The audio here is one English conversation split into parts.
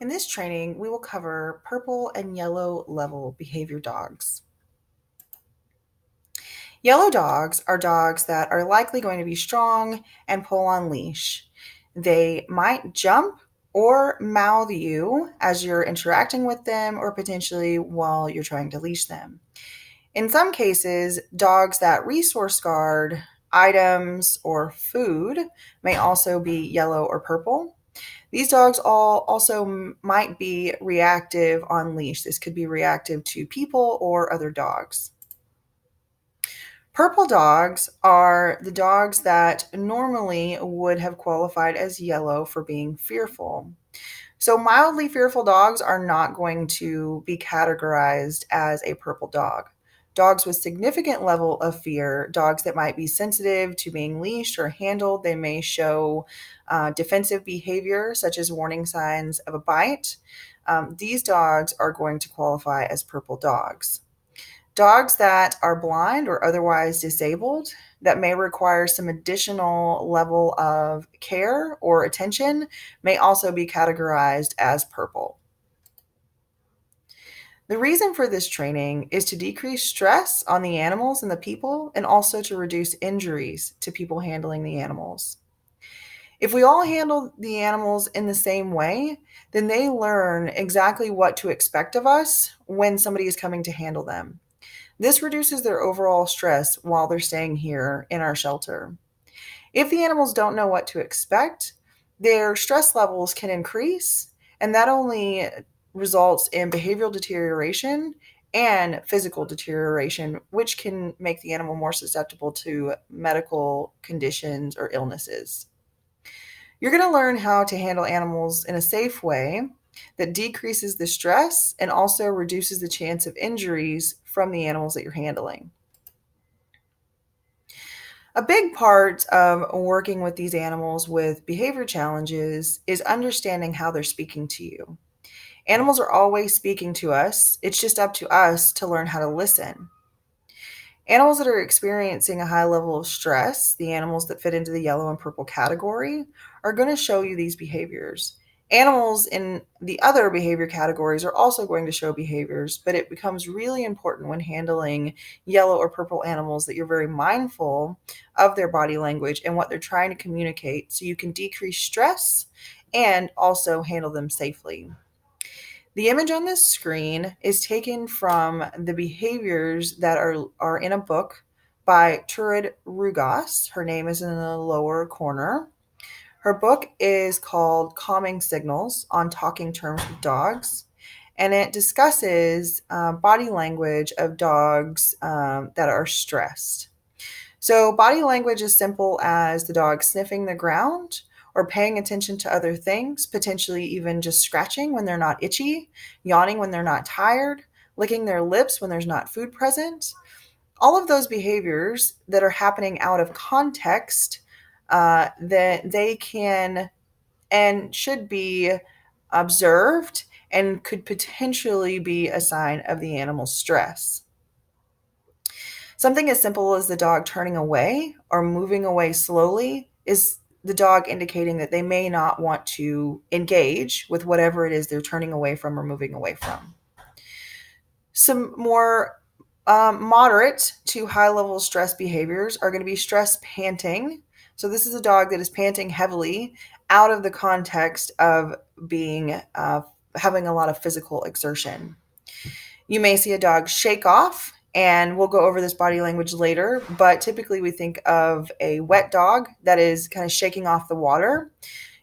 In this training, we will cover purple and yellow level behavior dogs. Yellow dogs are dogs that are likely going to be strong and pull on leash. They might jump or mouth you as you're interacting with them or potentially while you're trying to leash them. In some cases, dogs that resource guard items or food may also be yellow or purple. These dogs all also might be reactive on leash. This could be reactive to people or other dogs. Purple dogs are the dogs that normally would have qualified as yellow for being fearful. So, mildly fearful dogs are not going to be categorized as a purple dog. Dogs with significant level of fear, dogs that might be sensitive to being leashed or handled, they may show defensive behavior such as warning signs of a bite. These dogs are going to qualify as purple dogs. Dogs that are blind or otherwise disabled that may require some additional level of care or attention may also be categorized as purple. The reason for this training is to decrease stress on the animals and the people, and also to reduce injuries to people handling the animals. If we all handle the animals in the same way, then they learn exactly what to expect of us when somebody is coming to handle them. This reduces their overall stress while they're staying here in our shelter. If the animals don't know what to expect, their stress levels can increase, and that only results in behavioral deterioration and physical deterioration, which can make the animal more susceptible to medical conditions or illnesses. You're going to learn how to handle animals in a safe way that decreases the stress and also reduces the chance of injuries from the animals that you're handling. A big part of working with these animals with behavior challenges is understanding how they're speaking to you. Animals are always speaking to us, it's just up to us to learn how to listen. Animals that are experiencing a high level of stress, the animals that fit into the yellow and purple category, are going to show you these behaviors. Animals in the other behavior categories are also going to show behaviors, but it becomes really important when handling yellow or purple animals that you're very mindful of their body language and what they're trying to communicate so you can decrease stress and also handle them safely. The image on this screen is taken from the behaviors that are in a book by Turid Rugas. Her name is in the lower corner. Her book is called Calming Signals on Talking Terms with Dogs, and it discusses body language of dogs that are stressed. So, body language is simple as the dog sniffing the ground or paying attention to other things, potentially even just scratching when they're not itchy, yawning when they're not tired, licking their lips when there's not food present. All of those behaviors that are happening out of context that they can and should be observed and could potentially be a sign of the animal's stress. Something as simple as the dog turning away or moving away slowly is the dog indicating that they may not want to engage with whatever it is they're turning away from or moving away from. Some more moderate to high level stress behaviors are going to be stress panting. So, this is a dog that is panting heavily out of the context of being having a lot of physical exertion. You may see a dog shake off, and we'll go over this body language later, but typically we think of a wet dog that is kind of shaking off the water.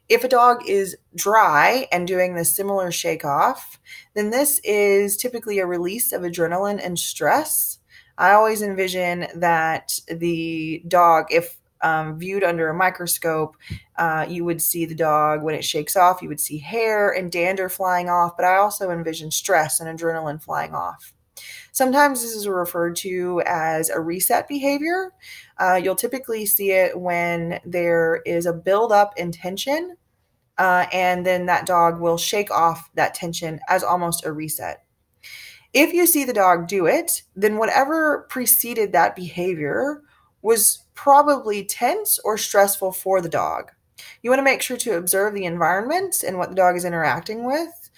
If a dog is dry and doing this similar shake off, then this is typically a release of adrenaline and stress. I always envision that the dog, if viewed under a microscope, you would see the dog when it shakes off, you would see hair and dander flying off, but I also envision stress and adrenaline flying off. Sometimes this is referred to as a reset behavior. You'll typically see it when there is a buildup in tension, and then that dog will shake off that tension as almost a reset. If you see the dog do it, then whatever preceded that behavior was probably tense or stressful for the dog. You want to make sure to observe the environment and what the dog is interacting with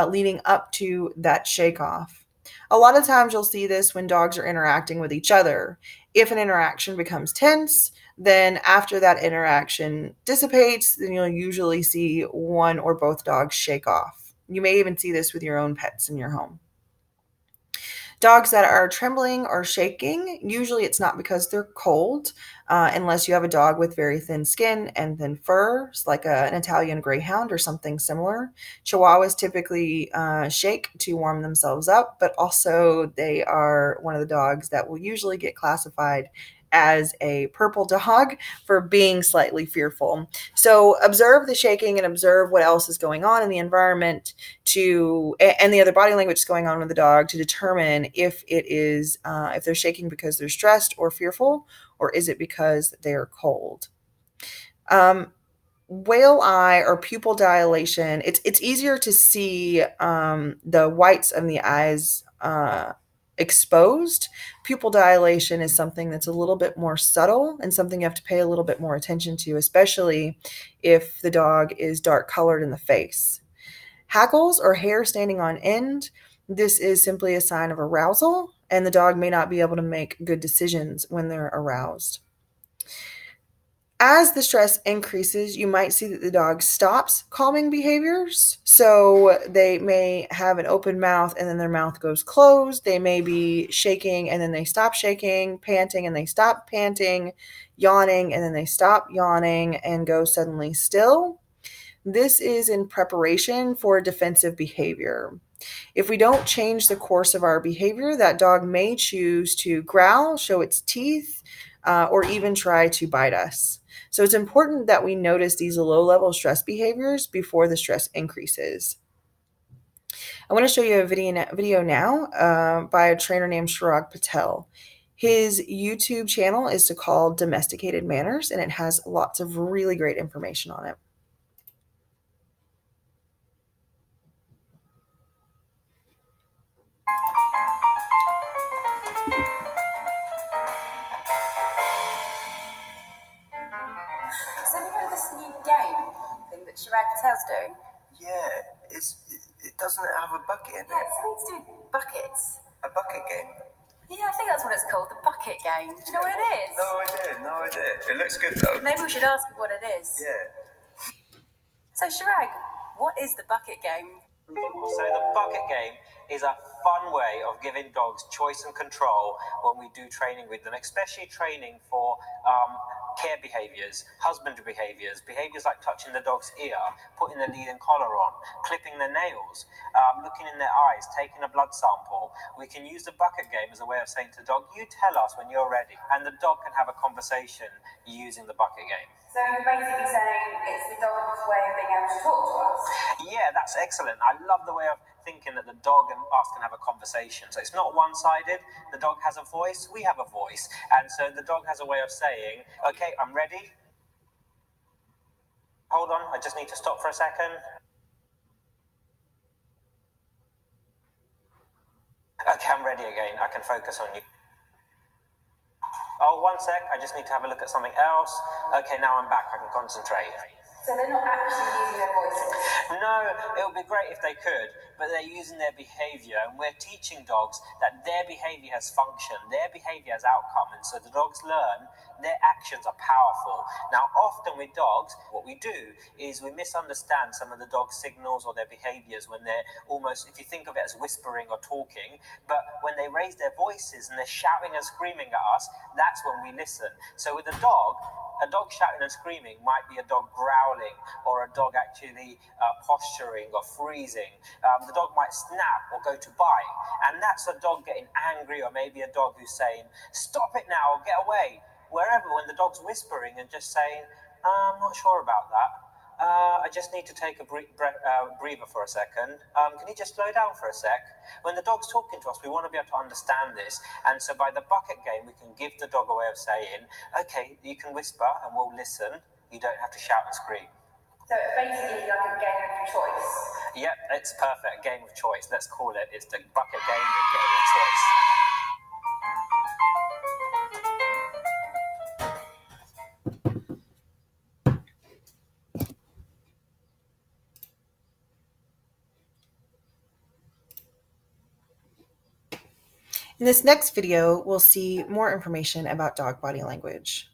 leading up to that shake off. A lot of times you'll see this when dogs are interacting with each other. If an interaction becomes tense, then after that interaction dissipates, then you'll usually see one or both dogs shake off. You may even see this with your own pets in your home. Dogs that are trembling or shaking, usually it's not because they're cold, unless you have a dog with very thin skin and thin fur, like an Italian Greyhound or something similar. Chihuahuas typically shake to warm themselves up, but also they are one of the dogs that will usually get classified as a purple dog for being slightly fearful. So observe the shaking and observe what else is going on in the environment and the other body language is going on with the dog to determine if it is if they're shaking because they're stressed or fearful, or is it because they're cold. um, Whale eye or pupil dilation, it's easier to see the whites of the eyes exposed. Pupil dilation is something that's a little bit more subtle and something you have to pay a little bit more attention to, especially if the dog is dark colored in the face. Hackles or hair standing on end, this is simply a sign of arousal, and the dog may not be able to make good decisions when they're aroused. As the stress increases, you might see that the dog stops calming behaviors. So they may have an open mouth and then their mouth goes closed. They may be shaking and then they stop shaking, panting and they stop panting, yawning and then they stop yawning and go suddenly still. This is in preparation for defensive behavior. If we don't change the course of our behavior, that dog may choose to growl, show its teeth, or even try to bite us. So it's important that we notice these low level stress behaviors before the stress increases. I want to show you a video now by a trainer named Chirag Patel. His YouTube channel is called Domesticated Manners, and it has lots of really great information on it. Has anybody this new game thing that Chirag Patel's doing? Yeah, it doesn't have a bucket in it. Yeah, it's something to do with buckets. A bucket game. Yeah, I think that's what it's called, the bucket game. Do you know what it is? No idea. It looks good though. Maybe we should ask what it is. Yeah. So Chirag, what is the bucket game? So the bucket game is a fun way of giving dogs choice and control when we do training with them, especially training for care behaviors, husbandry behaviors like touching the dog's ear, putting the lead and collar on, clipping their nails, looking in their eyes, taking a blood sample. We can use the bucket game as a way of saying to the dog, you tell us when you're ready, and the dog can have a conversation using the bucket game. So you're basically saying it's the dog's way of being able to talk to us? Yeah, that's excellent. I love the way of thinking that the dog and us can have a conversation. So it's not one-sided. The dog has a voice, we have a voice. And so the dog has a way of saying, okay, I'm ready. Hold on, I just need to stop for a second. Okay, I'm ready again. I can focus on you. Oh, one sec. I just need to have a look at something else. Okay, now I'm back. I can concentrate. So they're not actually using their voices? No, it would be great if they could, but they're using their behavior, and we're teaching dogs that their behavior has function, their behavior has outcome, and so the dogs learn their actions are powerful. Now, often with dogs, what we do is we misunderstand some of the dog's signals or their behaviors when they're almost, if you think of it as whispering or talking, but when they raise their voices and they're shouting and screaming at us, that's when we listen. So with a dog shouting and screaming might be a dog growling or a dog actually posturing or freezing. The dog might snap or go to bite, and that's a dog getting angry, or maybe a dog who's saying, stop it now, or get away. Wherever, when the dog's whispering and just saying, I'm not sure about that. I just need to take a breather for a second. Can you just slow down for a sec? When the dog's talking to us, we want to be able to understand this. And so by the bucket game, we can give the dog a way of saying, okay, you can whisper and we'll listen. You don't have to shout and scream. So it's basically like a game of choice? Yep, it's perfect. Game of choice. Let's call it. It's the bucket game, the game of choice. In this next video, we'll see more information about dog body language.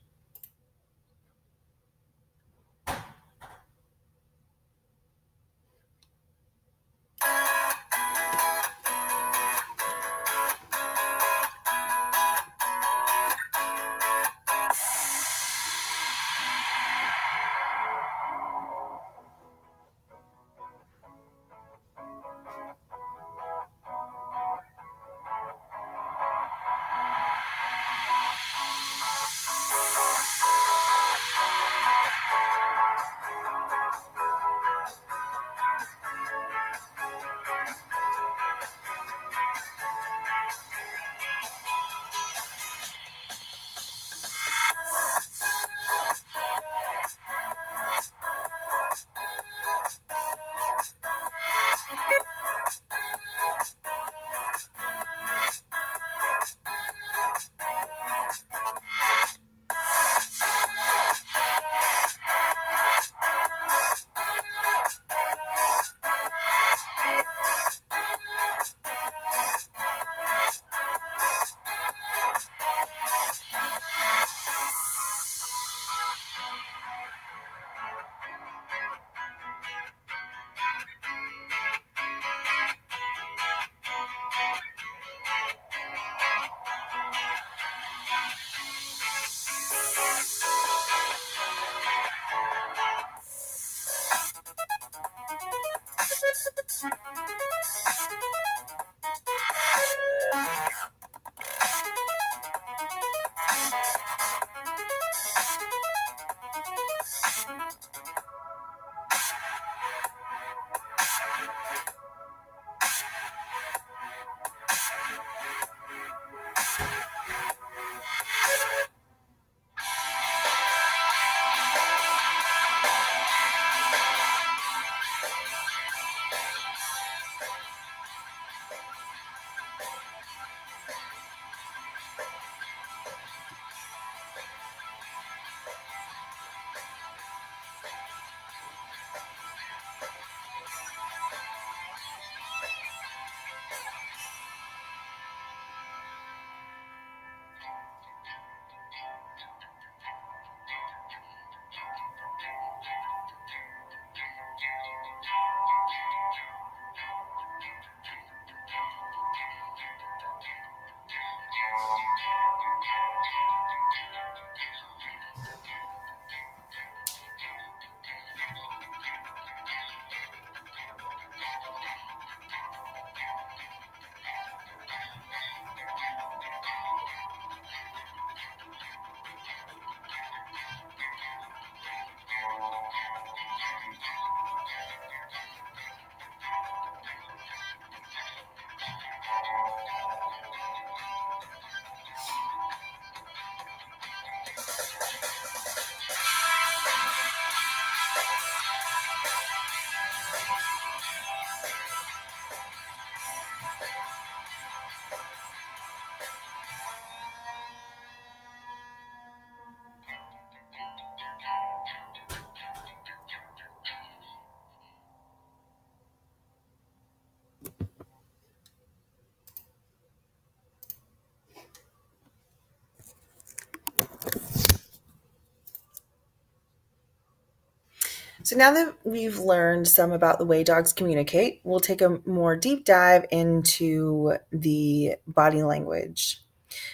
So now that we've learned some about the way dogs communicate, we'll take a more deep dive into the body language.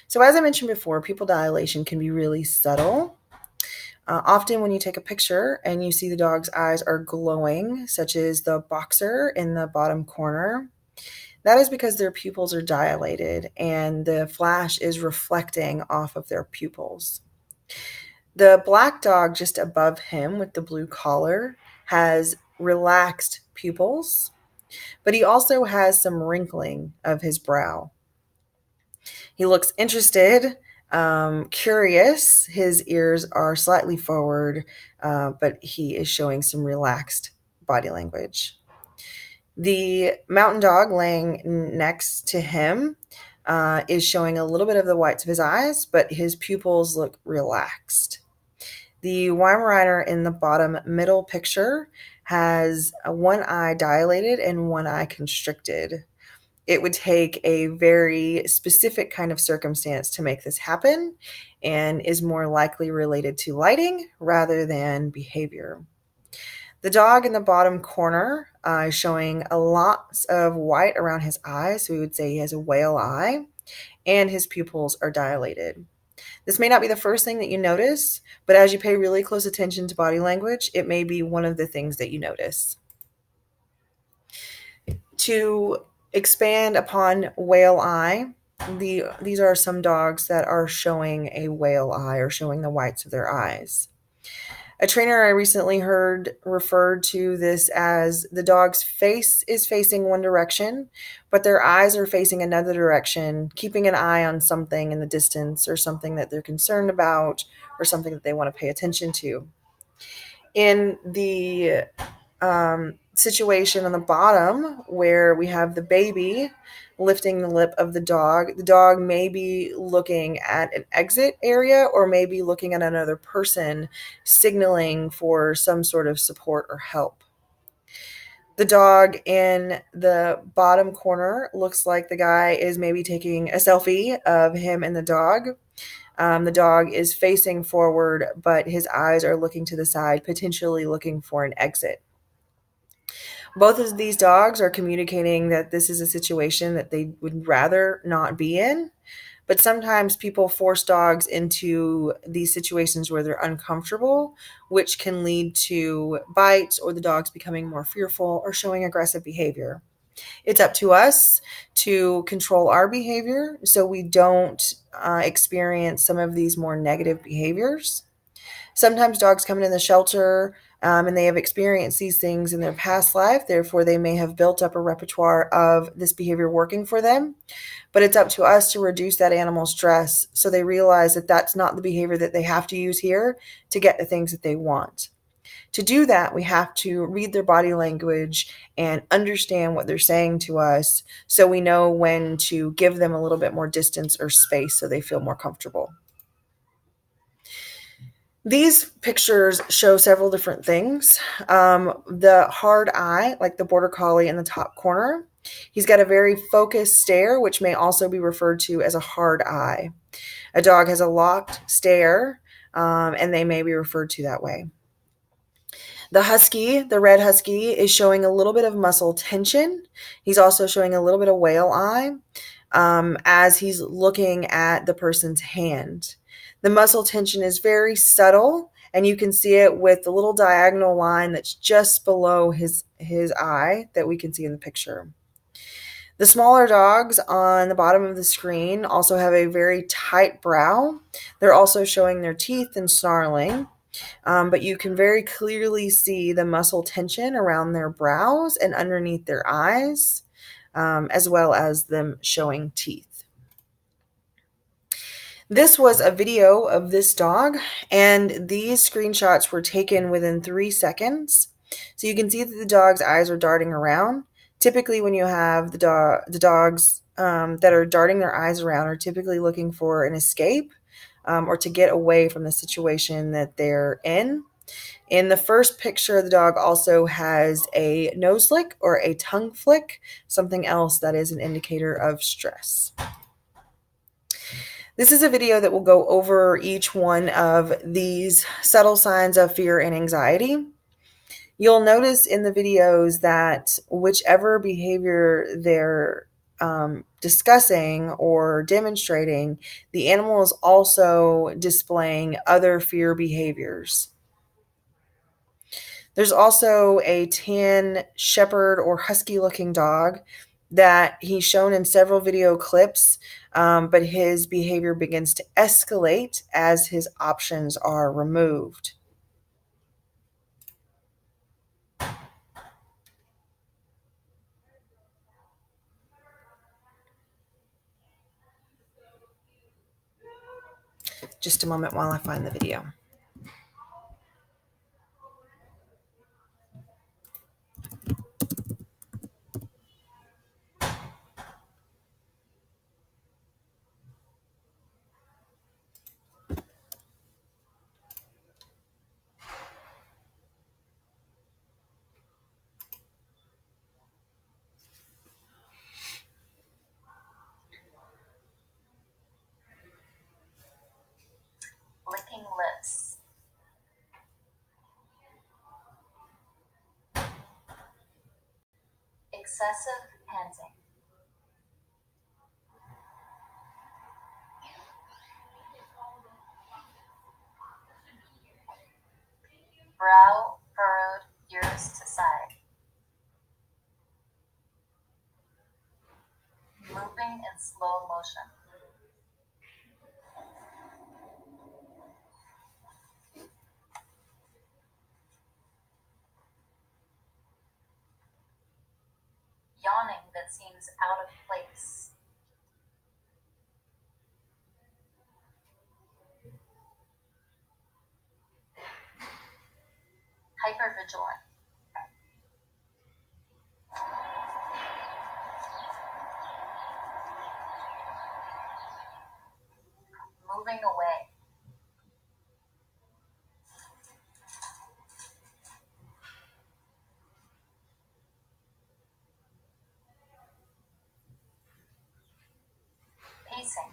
So as I mentioned before, pupil dilation can be really subtle. Often when you take a picture and you see the dog's eyes are glowing, such as the boxer in the bottom corner, that is because their pupils are dilated and the flash is reflecting off of their pupils. The black dog just above him with the blue collar has relaxed pupils, but he also has some wrinkling of his brow. He looks interested, curious. His ears are slightly forward, but he is showing some relaxed body language. The mountain dog laying next to him is showing a little bit of the whites of his eyes, but his pupils look relaxed. The Weimaraner in the bottom middle picture has one eye dilated and one eye constricted. it would take a very specific kind of circumstance to make this happen and is more likely related to lighting rather than behavior. The dog in the bottom corner is showing a lot of white around his eyes, so we would say he has a whale eye, and his pupils are dilated. This may not be the first thing that you notice, but as you pay really close attention to body language, it may be one of the things that you notice. To expand upon whale eye, these are some dogs that are showing a whale eye or showing the whites of their eyes. A trainer I recently heard referred to this as the dog's face is facing one direction, but their eyes are facing another direction, keeping an eye on something in the distance or something that they're concerned about or something that they want to pay attention to. In the situation on the bottom where we have the baby lifting the lip of the dog may be looking at an exit area or maybe looking at another person, signaling for some sort of support or help. The dog in the bottom corner looks like the guy is maybe taking a selfie of him and the dog. The dog is facing forward, but his eyes are looking to the side, potentially looking for an exit. Both of these dogs are communicating that this is a situation that they would rather not be in, but sometimes people force dogs into these situations where they're uncomfortable, which can lead to bites or the dogs becoming more fearful or showing aggressive behavior. It's up to us to control our behavior so we don't experience some of these more negative behaviors. Sometimes dogs come into the shelter and they have experienced these things in their past life. Therefore, they may have built up a repertoire of this behavior working for them. But it's up to us to reduce that animal stress so they realize that that's not the behavior that they have to use here to get the things that they want. To do that, we have to read their body language and understand what they're saying to us so we know when to give them a little bit more distance or space so they feel more comfortable. These pictures show several different things. The hard eye, like the border collie in the top corner, he's got a very focused stare, which may also be referred to as a hard eye. A dog has a locked stare, and they may be referred to that way. The husky, the red husky, is showing a little bit of muscle tension. He's also showing a little bit of whale eye as he's looking at the person's hand. The muscle tension is very subtle, and you can see it with the little diagonal line that's just below his eye that we can see in the picture. The smaller dogs on the bottom of the screen also have a very tight brow. They're also showing their teeth and snarling, but you can very clearly see the muscle tension around their brows and underneath their eyes, as well as them showing teeth. This was a video of this dog, and these screenshots were taken within 3 seconds. So you can see that the dog's eyes are darting around. Typically, when you have the dogs that are darting their eyes around are typically looking for an escape or to get away from the situation that they're in. In the first picture, the dog also has a nose lick or a tongue flick, something else that is an indicator of stress. This is a video that will go over each one of these subtle signs of fear and anxiety. You'll notice in the videos that whichever behavior they're discussing or demonstrating, the animal is also displaying other fear behaviors. There's also a tan shepherd or husky looking dog that he's shown in several video clips, but his behavior begins to escalate as his options are removed. Just a moment while I find the video. excessive panting. Brow furrowed, ears to side. Moving in slow motion. Yawning that seems out of place. Hypervigilant. Moving away. Pacing.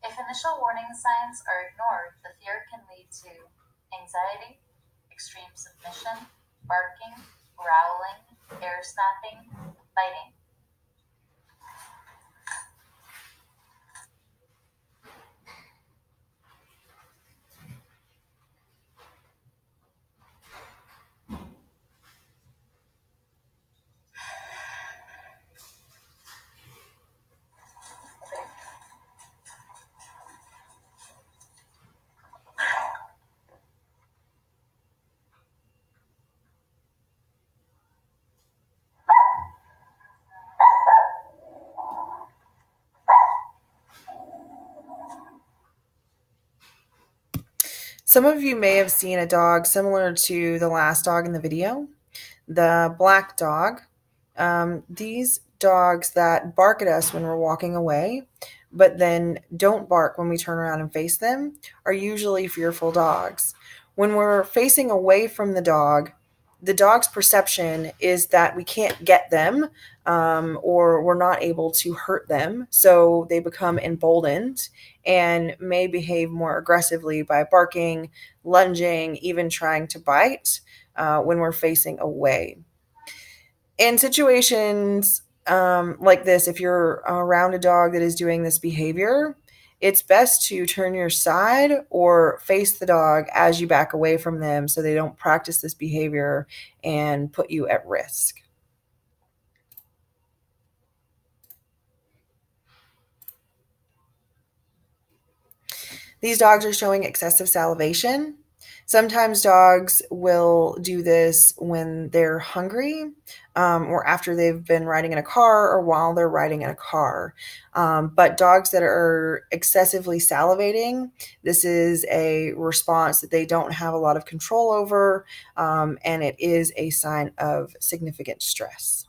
If initial warning signs are ignored, the fear can lead to anxiety, extreme submission, barking, growling, air snapping, biting. Some of you may have seen a dog similar to the last dog in the video, the black dog. These dogs that bark at us when we're walking away, but then don't bark when we turn around and face them, are usually fearful dogs. When we're facing away from the dog's perception is that we can't get them, or we're not able to hurt them. So they become emboldened and may behave more aggressively by barking, lunging, even trying to bite when we're facing away. In situations like this, if you're around a dog that is doing this behavior, it's best to turn your side or face the dog as you back away from them so they don't practice this behavior and put you at risk. These dogs are showing excessive salivation. Sometimes dogs will do this when they're hungry, or after they've been riding in a car, or while they're riding in a car. But dogs that are excessively salivating, this is a response that they don't have a lot of control over, and it is a sign of significant stress.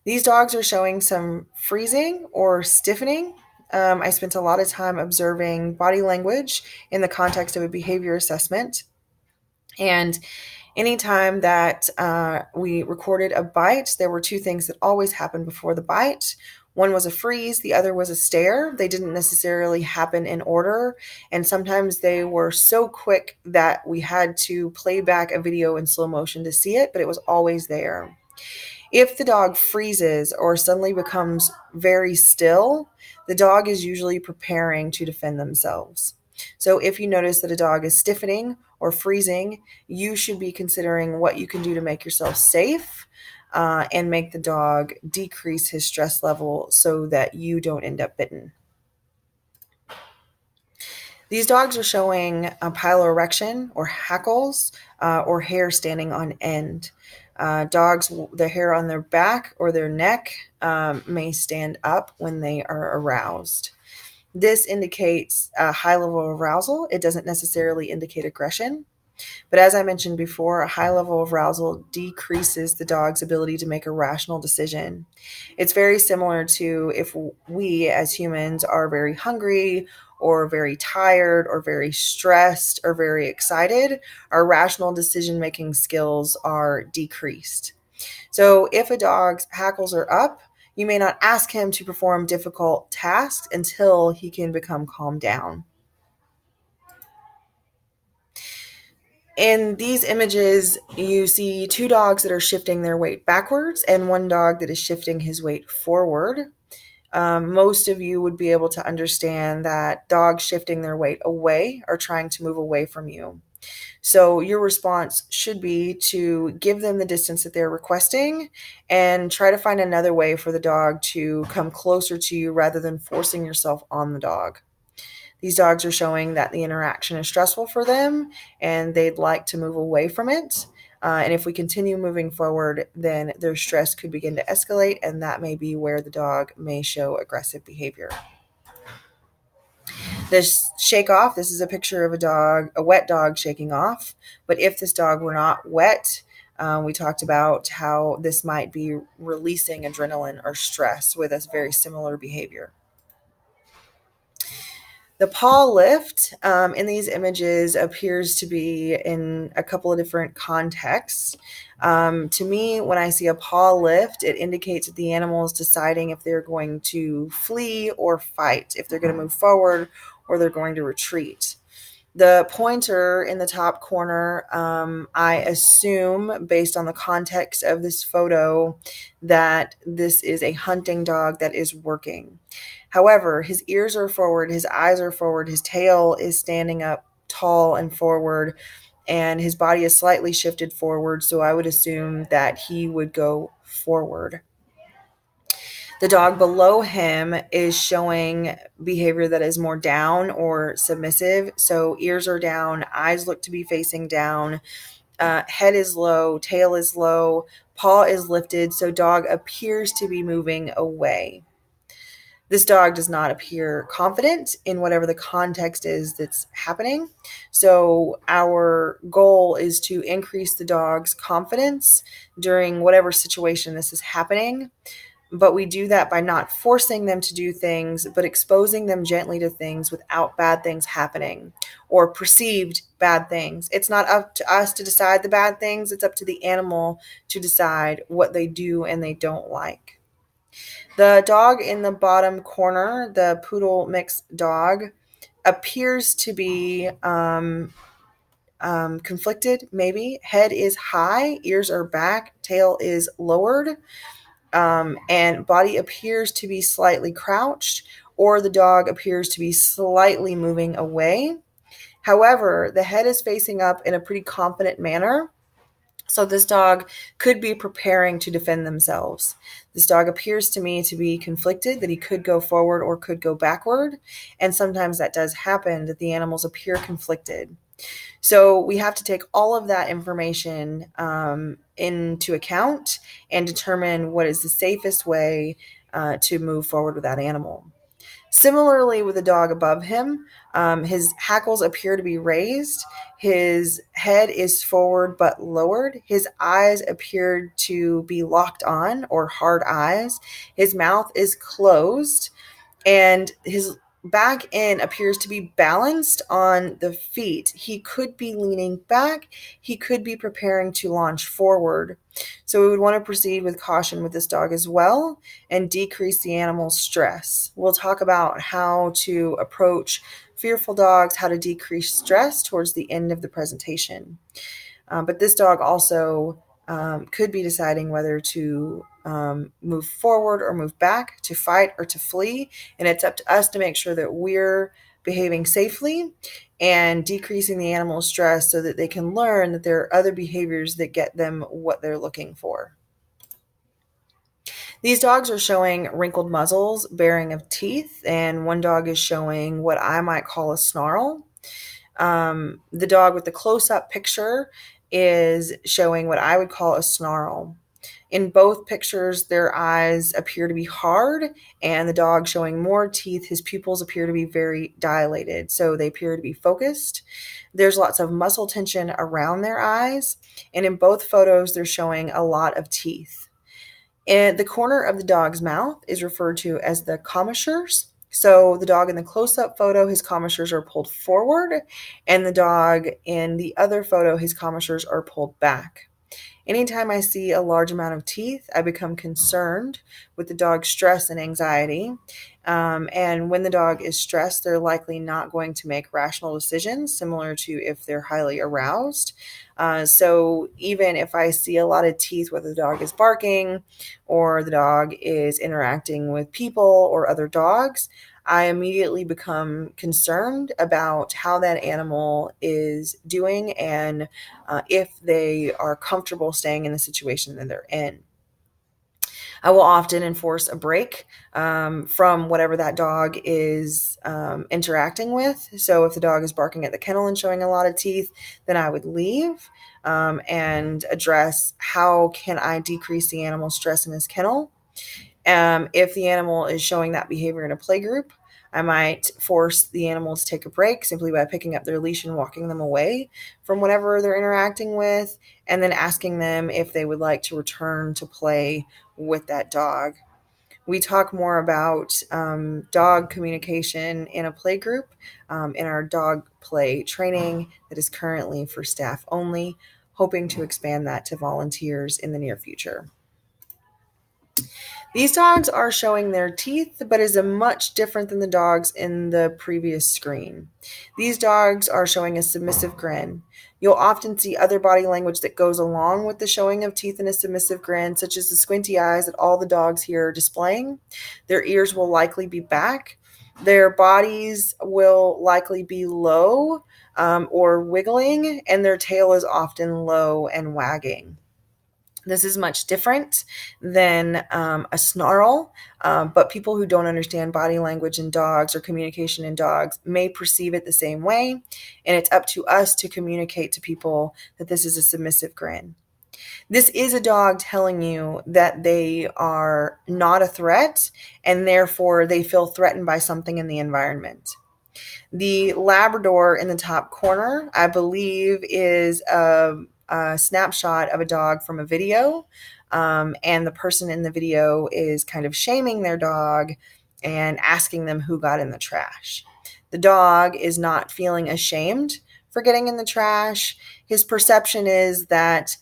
These dogs are showing some freezing or stiffening. I spent a lot of time observing body language in the context of a behavior assessment. And anytime that we recorded a bite, there were two things that always happened before the bite. One was a freeze, the other was a stare. They didn't necessarily happen in order, and sometimes they were so quick that we had to play back a video in slow motion to see it, but it was always there. If the dog freezes or suddenly becomes very still, the dog is usually preparing to defend themselves. So if you notice that a dog is stiffening or freezing, you should be considering what you can do to make yourself safe and make the dog decrease his stress level so that you don't end up bitten. These dogs are showing a piloerection or hackles or hair standing on end. Dogs, the hair on their back or their neck may stand up when they are aroused. This indicates a high level of arousal. It doesn't necessarily indicate aggression. But as I mentioned before, a high level of arousal decreases the dog's ability to make a rational decision. It's very similar to if we as humans are very hungry or very tired or very stressed or very excited, our rational decision-making skills are decreased. So if a dog's hackles are up, you may not ask him to perform difficult tasks until he can become calmed down. In these images, you see two dogs that are shifting their weight backwards and one dog that is shifting his weight forward. Most of you would be able to understand that dogs shifting their weight away are trying to move away from you. So your response should be to give them the distance that they're requesting and try to find another way for the dog to come closer to you rather than forcing yourself on the dog. These dogs are showing that the interaction is stressful for them and they'd like to move away from it. And if we continue moving forward, then their stress could begin to escalate, and that may be where the dog may show aggressive behavior. This shake off, this is a picture of a wet dog shaking off. But if this dog were not wet, we talked about how this might be releasing adrenaline or stress with a very similar behavior. The paw lift in these images appears to be in a couple of different contexts. To me, when I see a paw lift, it indicates that the animal is deciding if they're going to flee or fight, if they're going to move forward or they're going to retreat. The pointer in the top corner, I assume, based on the context of this photo, that this is a hunting dog that is working. However, his ears are forward, his eyes are forward, his tail is standing up tall and forward, and his body is slightly shifted forward, so I would assume that he would go forward. The dog below him is showing behavior that is more down or submissive. So ears are down, eyes look to be facing down, head is low, tail is low, paw is lifted. So dog appears to be moving away. This dog does not appear confident in whatever the context is that's happening. So our goal is to increase the dog's confidence during whatever situation this is happening. But we do that by not forcing them to do things, but exposing them gently to things without bad things happening or perceived bad things. It's not up to us to decide the bad things. It's up to the animal to decide what they do and they don't like. The dog in the bottom corner, the poodle mix dog, appears to be conflicted, maybe. Head is high, ears are back, tail is lowered. And body appears to be slightly crouched, or the dog appears to be slightly moving away. However, the head is facing up in a pretty confident manner. So this dog could be preparing to defend themselves. This dog appears to me to be conflicted, that he could go forward or could go backward. And sometimes that does happen, that the animals appear conflicted. So we have to take all of that information into account and determine what is the safest way to move forward with that animal. Similarly, with the dog above him, his hackles appear to be raised. His head is forward but lowered. His eyes appear to be locked on, or hard eyes. His mouth is closed, and his back end appears to be balanced on the feet. He could be leaning back. He could be preparing to launch forward. So we would want to proceed with caution with this dog as well and decrease the animal's stress. We'll talk about how to approach fearful dogs, how to decrease stress towards the end of the presentation. But this dog also could be deciding whether to move forward or move back, to fight or to flee. And it's up to us to make sure that we're behaving safely and decreasing the animal's stress so that they can learn that there are other behaviors that get them what they're looking for. These dogs are showing wrinkled muzzles, baring of teeth, and one dog is showing what I might call a snarl. The dog with the close-up picture is showing what I would call a snarl. In both pictures, their eyes appear to be hard, and the dog showing more teeth, his pupils appear to be very dilated, so they appear to be focused. There's lots of muscle tension around their eyes, and in both photos, they're showing a lot of teeth. And the corner of the dog's mouth is referred to as the commissures. So the dog in the close-up photo, his commissures are pulled forward, and the dog in the other photo, his commissures are pulled back. Anytime I see a large amount of teeth, I become concerned with the dog's stress and anxiety. And when the dog is stressed, they're likely not going to make rational decisions, similar to if they're highly aroused. So even if I see a lot of teeth, whether the dog is barking or the dog is interacting with people or other dogs, I immediately become concerned about how that animal is doing and if they are comfortable staying in the situation that they're in. I will often enforce a break from whatever that dog is interacting with. So if the dog is barking at the kennel and showing a lot of teeth, then I would leave and address how can I decrease the animal's stress in his kennel. If the animal is showing that behavior in a play group, I might force the animal to take a break simply by picking up their leash and walking them away from whatever they're interacting with, and then asking them if they would like to return to play with that dog. We talk more about dog communication in a play group in our dog play training that is currently for staff only, hoping to expand that to volunteers in the near future. These dogs are showing their teeth, but is a much different than the dogs in the previous screen. These dogs are showing a submissive grin. You'll often see other body language that goes along with the showing of teeth and a submissive grin, such as the squinty eyes that all the dogs here are displaying. Their ears will likely be back. Their bodies will likely be low or wiggling, and their tail is often low and wagging. This is much different than a snarl, but people who don't understand body language in dogs or communication in dogs may perceive it the same way, and it's up to us to communicate to people that this is a submissive grin. This is a dog telling you that they are not a threat, and therefore they feel threatened by something in the environment. The Labrador in the top corner, I believe, is a snapshot of a dog from a video, and the person in the video is kind of shaming their dog and asking them who got in the trash. The dog is not feeling ashamed for getting in the trash. His perception is that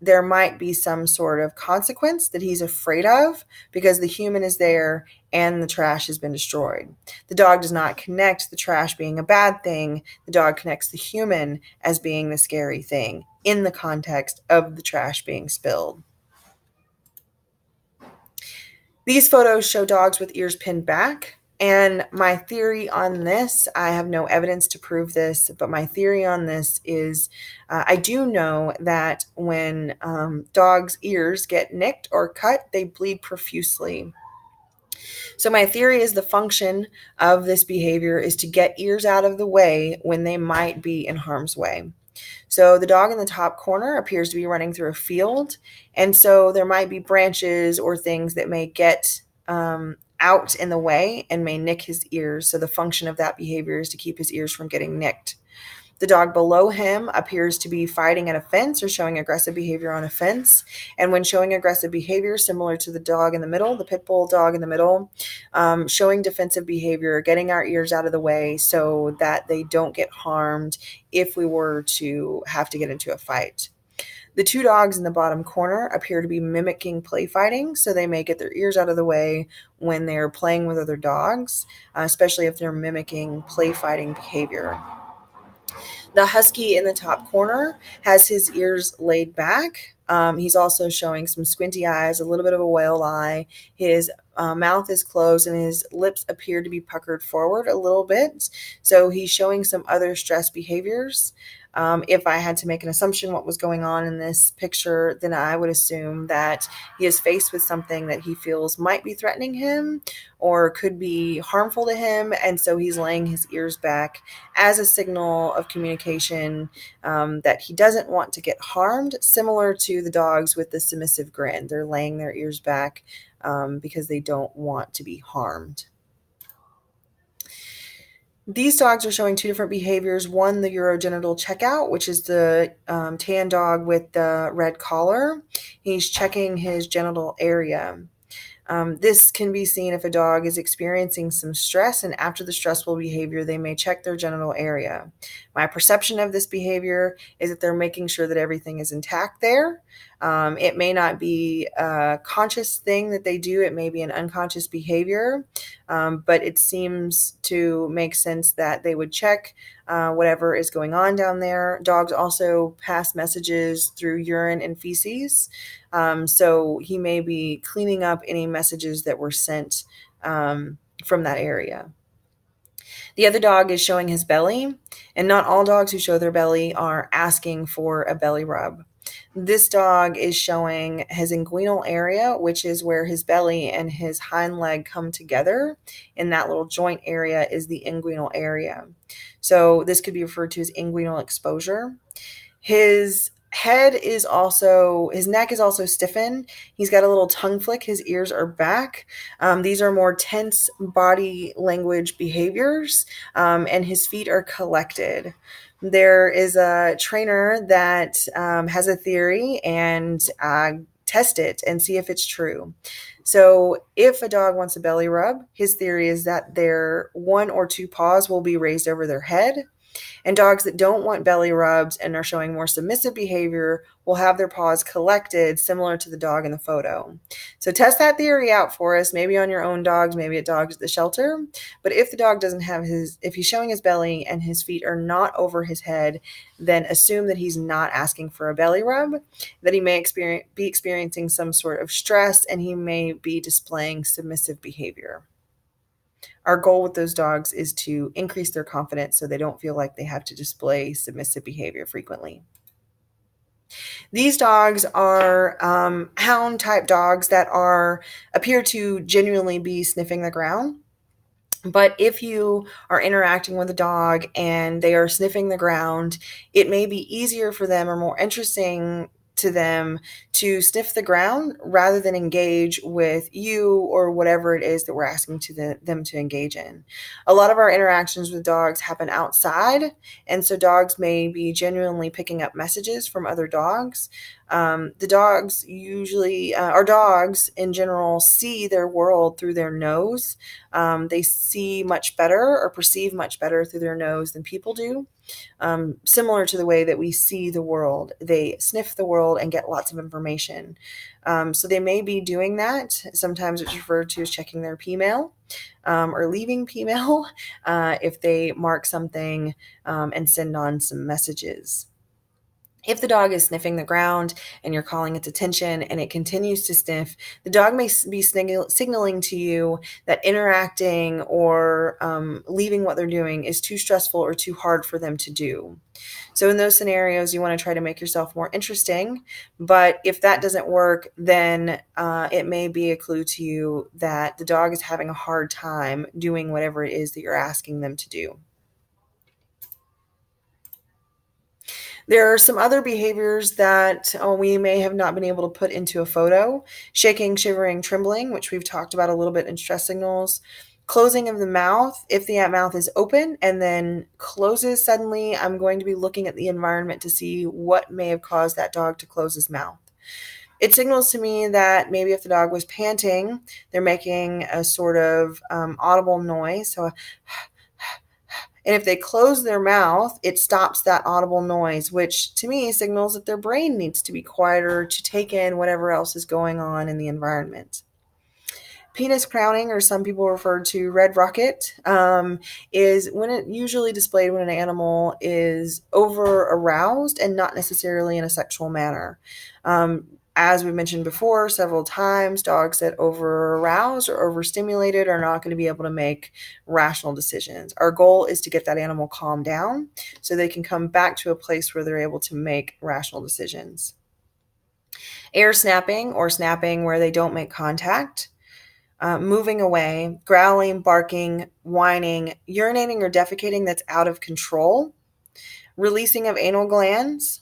there might be some sort of consequence that he's afraid of because the human is there and the trash has been destroyed. The dog does not connect the trash being a bad thing. The dog connects the human as being the scary thing in the context of the trash being spilled. These photos show dogs with ears pinned back. And my theory on this, I have no evidence to prove this, but my theory on this is I do know that when dogs' ears get nicked or cut, they bleed profusely. So my theory is the function of this behavior is to get ears out of the way when they might be in harm's way. So the dog in the top corner appears to be running through a field, and so there might be branches or things that may get out in the way and may nick his ears. So the function of that behavior is to keep his ears from getting nicked. The dog below him appears to be fighting at a fence or showing aggressive behavior on a fence. And when showing aggressive behavior, similar to the dog in the middle, the pit bull dog in the middle, showing defensive behavior, getting our ears out of the way so that they don't get harmed if we were to have to get into a fight. The two dogs in the bottom corner appear to be mimicking play fighting, so they may get their ears out of the way when they're playing with other dogs, especially if they're mimicking play fighting behavior. The husky in the top corner has his ears laid back. He's also showing some squinty eyes, a little bit of a whale eye. His mouth is closed and his lips appear to be puckered forward a little bit. So he's showing some other stress behaviors. If I had to make an assumption what was going on in this picture, then I would assume that he is faced with something that he feels might be threatening him or could be harmful to him. And so he's laying his ears back as a signal of communication that he doesn't want to get harmed, similar to the dogs with the submissive grin. They're laying their ears back because they don't want to be harmed. These dogs are showing two different behaviors. One, the urogenital checkout, which is the tan dog with the red collar. He's checking his genital area. This can be seen if a dog is experiencing some stress, and after the stressful behavior, they may check their genital area. My perception of this behavior is that they're making sure that everything is intact there, It may not be a conscious thing that they do. It may be an unconscious behavior, but it seems to make sense that they would check whatever is going on down there. Dogs also pass messages through urine and feces. So he may be cleaning up any messages that were sent from that area. The other dog is showing his belly, and not all dogs who show their belly are asking for a belly rub. This dog is showing his inguinal area, which is where his belly and his hind leg come together. In that little joint area is the inguinal area. So this could be referred to as inguinal exposure. His neck is also stiffened. He's got a little tongue flick. His ears are back. These are more tense body language behaviors, and his feet are collected. There is a trainer that has a theory, and test it and see if it's true. So if a dog wants a belly rub, his theory is that their one or two paws will be raised over their head. And dogs that don't want belly rubs and are showing more submissive behavior will have their paws collected, similar to the dog in the photo. So test that theory out for us, maybe on your own dogs, maybe at dogs at the shelter. But if the dog doesn't have if he's showing his belly and his feet are not over his head, then assume that he's not asking for a belly rub, that he may be experiencing some sort of stress, and he may be displaying submissive behavior. Our goal with those dogs is to increase their confidence so they don't feel like they have to display submissive behavior frequently. These dogs are hound type dogs that appear to genuinely be sniffing the ground. But if you are interacting with a dog and they are sniffing the ground, it may be easier for them or more interesting to them to sniff the ground rather than engage with you or whatever it is that we're asking them to engage in. A lot of our interactions with dogs happen outside, and so dogs may be genuinely picking up messages from other dogs. Our dogs in general see their world through their nose. They see much better or perceive much better through their nose than people do. Similar to the way that we see the world, they sniff the world and get lots of information. So they may be doing that. Sometimes it's referred to as checking their P-mail, or leaving P-mail, if they mark something and send on some messages. If the dog is sniffing the ground and you're calling its attention and it continues to sniff, the dog may be signaling to you that interacting or leaving what they're doing is too stressful or too hard for them to do. So in those scenarios, you want to try to make yourself more interesting. But if that doesn't work, then it may be a clue to you that the dog is having a hard time doing whatever it is that you're asking them to do. There are some other behaviors that we may have not been able to put into a photo. Shaking, shivering, trembling, which we've talked about a little bit in stress signals. Closing of the mouth. If the mouth is open and then closes suddenly, I'm going to be looking at the environment to see what may have caused that dog to close his mouth. It signals to me that maybe if the dog was panting, they're making a sort of audible noise. So and if they close their mouth, it stops that audible noise, which to me signals that their brain needs to be quieter to take in whatever else is going on in the environment. Penis crowning, or some people refer to red rocket, is when it usually displayed when an animal is over aroused and not necessarily in a sexual manner. As we mentioned before several times, dogs that over-aroused or overstimulated are not going to be able to make rational decisions. Our goal is to get that animal calmed down so they can come back to a place where they're able to make rational decisions. Air snapping, or snapping where they don't make contact. Moving away, growling, barking, whining, urinating or defecating that's out of control. Releasing of anal glands.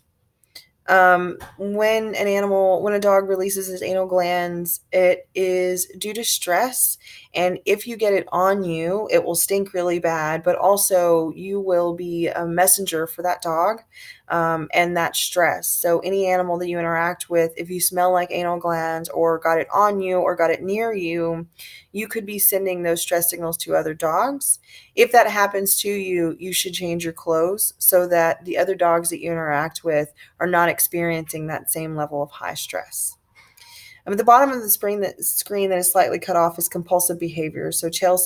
When a dog releases his anal glands, it is due to stress And if you get it on you, it will stink really bad, but also you will be a messenger for that dog and that stress. So any animal that you interact with, if you smell like anal glands or got it on you or got it near you, you could be sending those stress signals to other dogs. If that happens to you, you should change your clothes so that the other dogs that you interact with are not experiencing that same level of high stress. At the bottom of the screen that is slightly cut off is compulsive behavior. So tail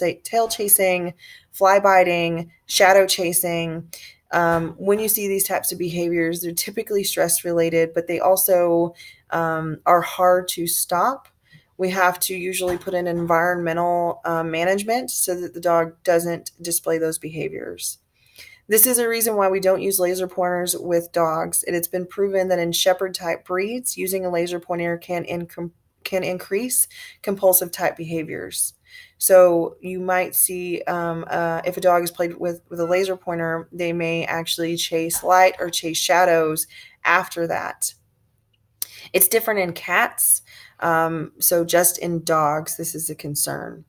chasing, fly biting, shadow chasing. When you see these types of behaviors, they're typically stress related, but they also are hard to stop. We have to usually put in environmental management so that the dog doesn't display those behaviors. This is a reason why we don't use laser pointers with dogs. It's been proven that in shepherd type breeds, using a laser pointer can increase compulsive type behaviors. So you might see if a dog is played with a laser pointer, they may actually chase light or chase shadows after that. It's different in cats. So just in dogs, this is a concern.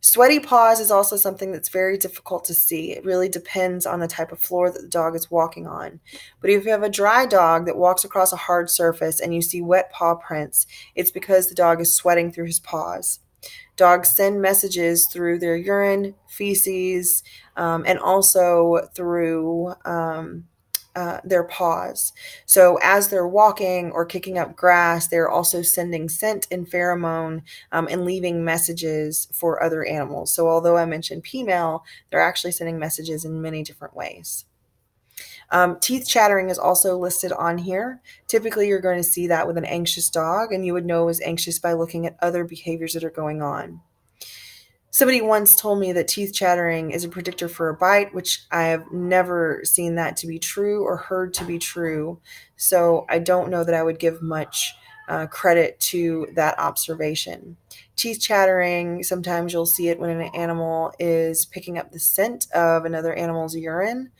Sweaty paws is also something that's very difficult to see. It really depends on the type of floor that the dog is walking on. But if you have a dry dog that walks across a hard surface and you see wet paw prints, it's because the dog is sweating through his paws. Dogs send messages through their urine, feces, and also through their paws. So as they're walking or kicking up grass, they're also sending scent and pheromone and leaving messages for other animals. So although I mentioned P-mail, they're actually sending messages in many different ways. Teeth chattering is also listed on here. Typically, you're going to see that with an anxious dog, and you would know it was anxious by looking at other behaviors that are going on. Somebody once told me that teeth chattering is a predictor for a bite, which I have never seen that to be true or heard to be true. So I don't know that I would give much credit to that observation. Teeth chattering, sometimes you'll see it when an animal is picking up the scent of another animal's urine,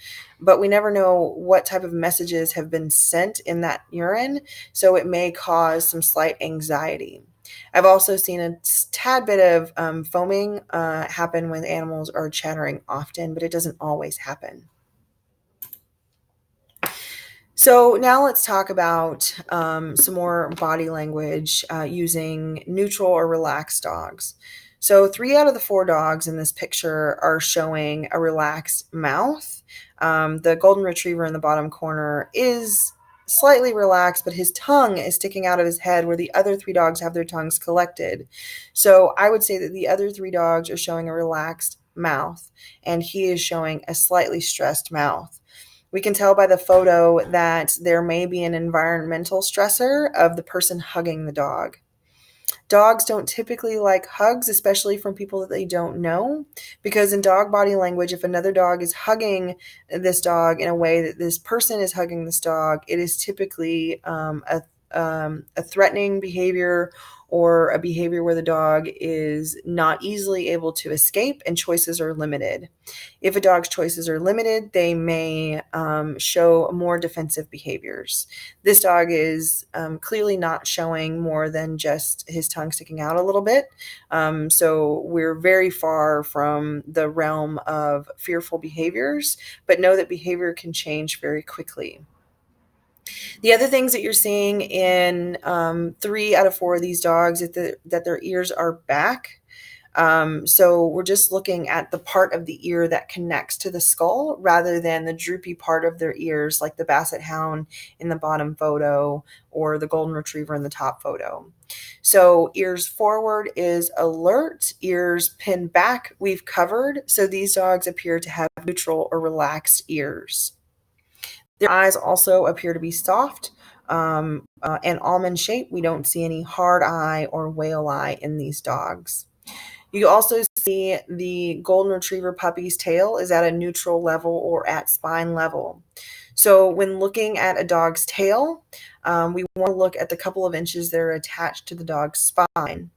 but we never know what type of messages have been sent in that urine, so it may cause some slight anxiety. I've also seen a tad bit of foaming happen when animals are chattering often, but it doesn't always happen. So now let's talk about some more body language using neutral or relaxed dogs. So 3 out of the 4 dogs in this picture are showing a relaxed mouth. The golden retriever in the bottom corner is slightly relaxed, but his tongue is sticking out of his head where the other 3 dogs have their tongues collected. So I would say that the other 3 dogs are showing a relaxed mouth, and he is showing a slightly stressed mouth. We can tell by the photo that there may be an environmental stressor of the person hugging the dog. Dogs don't typically like hugs, especially from people that they don't know, because in dog body language, if another dog is hugging this dog in a way that this person is hugging this dog, it is typically a threatening behavior or a behavior where the dog is not easily able to escape and choices are limited. If a dog's choices are limited, they may show more defensive behaviors. This dog is clearly not showing more than just his tongue sticking out a little bit. So we're very far from the realm of fearful behaviors, but know that behavior can change very quickly. The other things that you're seeing in 3 out of 4 of these dogs is that their ears are back. So we're just looking at the part of the ear that connects to the skull rather than the droopy part of their ears like the Basset Hound in the bottom photo or the Golden Retriever in the top photo. So ears forward is alert, ears pinned back we've covered. So these dogs appear to have neutral or relaxed ears. Their eyes also appear to be soft and almond shaped. We don't see any hard eye or whale eye in these dogs. You also see the Golden Retriever puppy's tail is at a neutral level or at spine level. So when looking at a dog's tail, we want to look at the couple of inches that are attached to the dog's spine.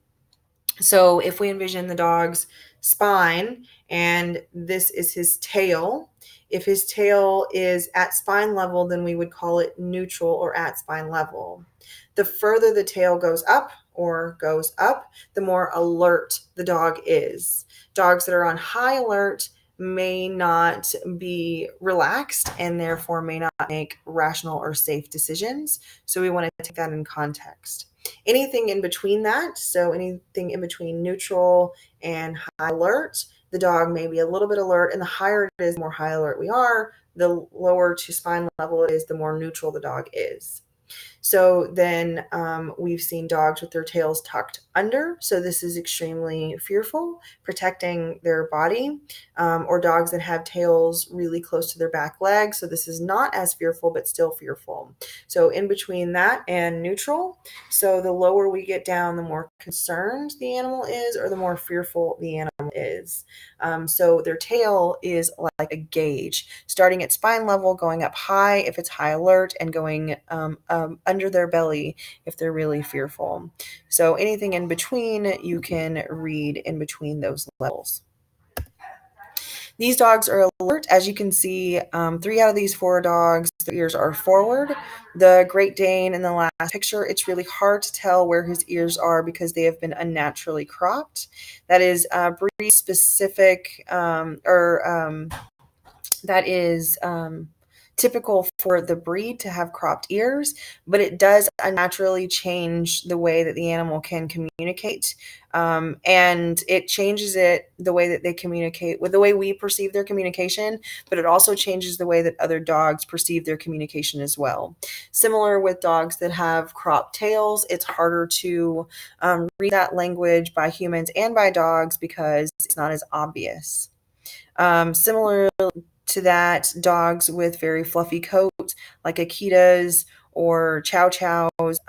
So if we envision the dog's spine and this is his tail, If his tail is at spine level, then we would call it neutral or at spine level. The further the tail goes up, the more alert the dog is. Dogs that are on high alert may not be relaxed and therefore may not make rational or safe decisions. So we want to take that in context. Anything in between that, so anything in between neutral and high alert, the dog may be a little bit alert, and the higher it is, the more high alert we are. The lower to spine level it is, the more neutral the dog is. So then we've seen dogs with their tails tucked under. So this is extremely fearful, protecting their body, or dogs that have tails really close to their back legs. So this is not as fearful, but still fearful. So in between that and neutral. So the lower we get down, the more concerned the animal is, or the more fearful the animal is. So their tail is like a gauge, starting at spine level, going up high if it's high alert, and going under their belly if they're really fearful. So anything in between, you can read in between those levels. These dogs are alert. As you can see, 3 out of these 4 dogs, their ears are forward. The Great Dane in the last picture, it's really hard to tell where his ears are because they have been unnaturally cropped. That is breed specific, that is typical for the breed to have cropped ears, but it does unnaturally change the way that the animal can communicate. And it changes it the way that they communicate with the way we perceive their communication, but it also changes the way that other dogs perceive their communication as well. Similar with dogs that have cropped tails, it's harder to read that language by humans and by dogs because it's not as obvious. Similar to that, dogs with very fluffy coats, like Akitas or Chow Chows,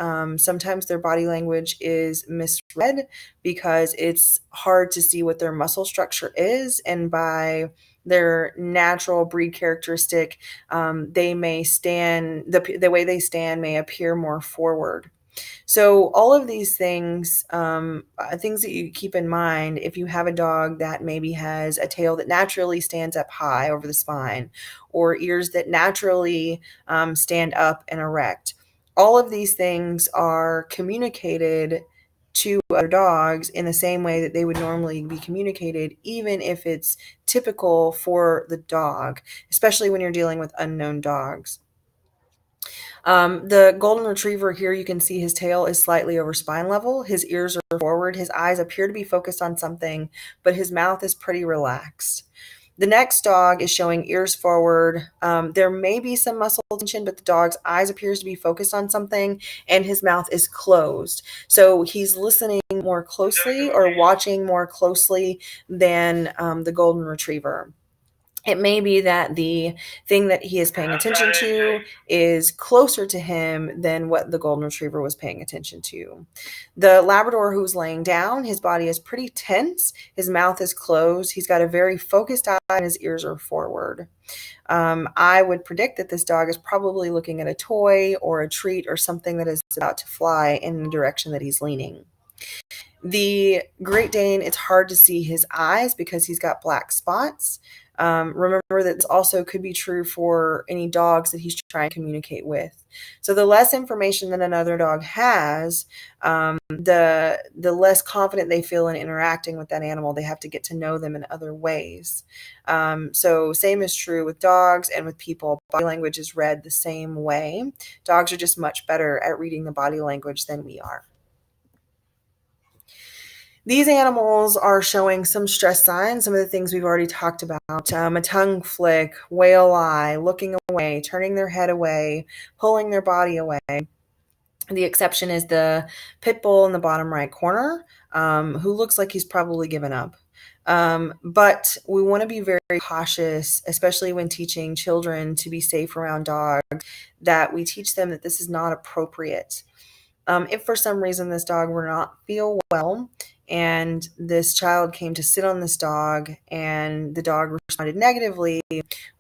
sometimes their body language is misread because it's hard to see what their muscle structure is, and by their natural breed characteristic, they may stand, the way they stand may appear more forward. So all of these things, things that you keep in mind if you have a dog that maybe has a tail that naturally stands up high over the spine, or ears that naturally stand up and erect. All of these things are communicated to other dogs in the same way that they would normally be communicated, even if it's typical for the dog, especially when you're dealing with unknown dogs. The golden retriever here, you can see his tail is slightly over spine level. His ears are forward. His eyes appear to be focused on something, but his mouth is pretty relaxed. The next dog is showing ears forward. There may be some muscle tension, but the dog's eyes appears to be focused on something, and his mouth is closed. So he's listening more closely or watching more closely than the golden retriever. It may be that the thing that he is paying attention to is closer to him than what the golden retriever was paying attention to. The Labrador who's laying down, his body is pretty tense. His mouth is closed. He's got a very focused eye and his ears are forward. I would predict that this dog is probably looking at a toy or a treat or something that is about to fly in the direction that he's leaning. The Great Dane, it's hard to see his eyes because he's got black spots. Remember that this also could be true for any dogs that he's trying to communicate with. So the less information that another dog has, the less confident they feel in interacting with that animal. They have to get to know them in other ways. So same is true with dogs and with people. Body language is read the same way. Dogs are just much better at reading the body language than we are. These animals are showing some stress signs, some of the things we've already talked about, a tongue flick, whale eye, looking away, turning their head away, pulling their body away. The exception is the pit bull in the bottom right corner, who looks like he's probably given up. But we want to be very cautious, especially when teaching children to be safe around dogs, that we teach them that this is not appropriate. If for some reason this dog were not feel well, and this child came to sit on this dog and the dog responded negatively,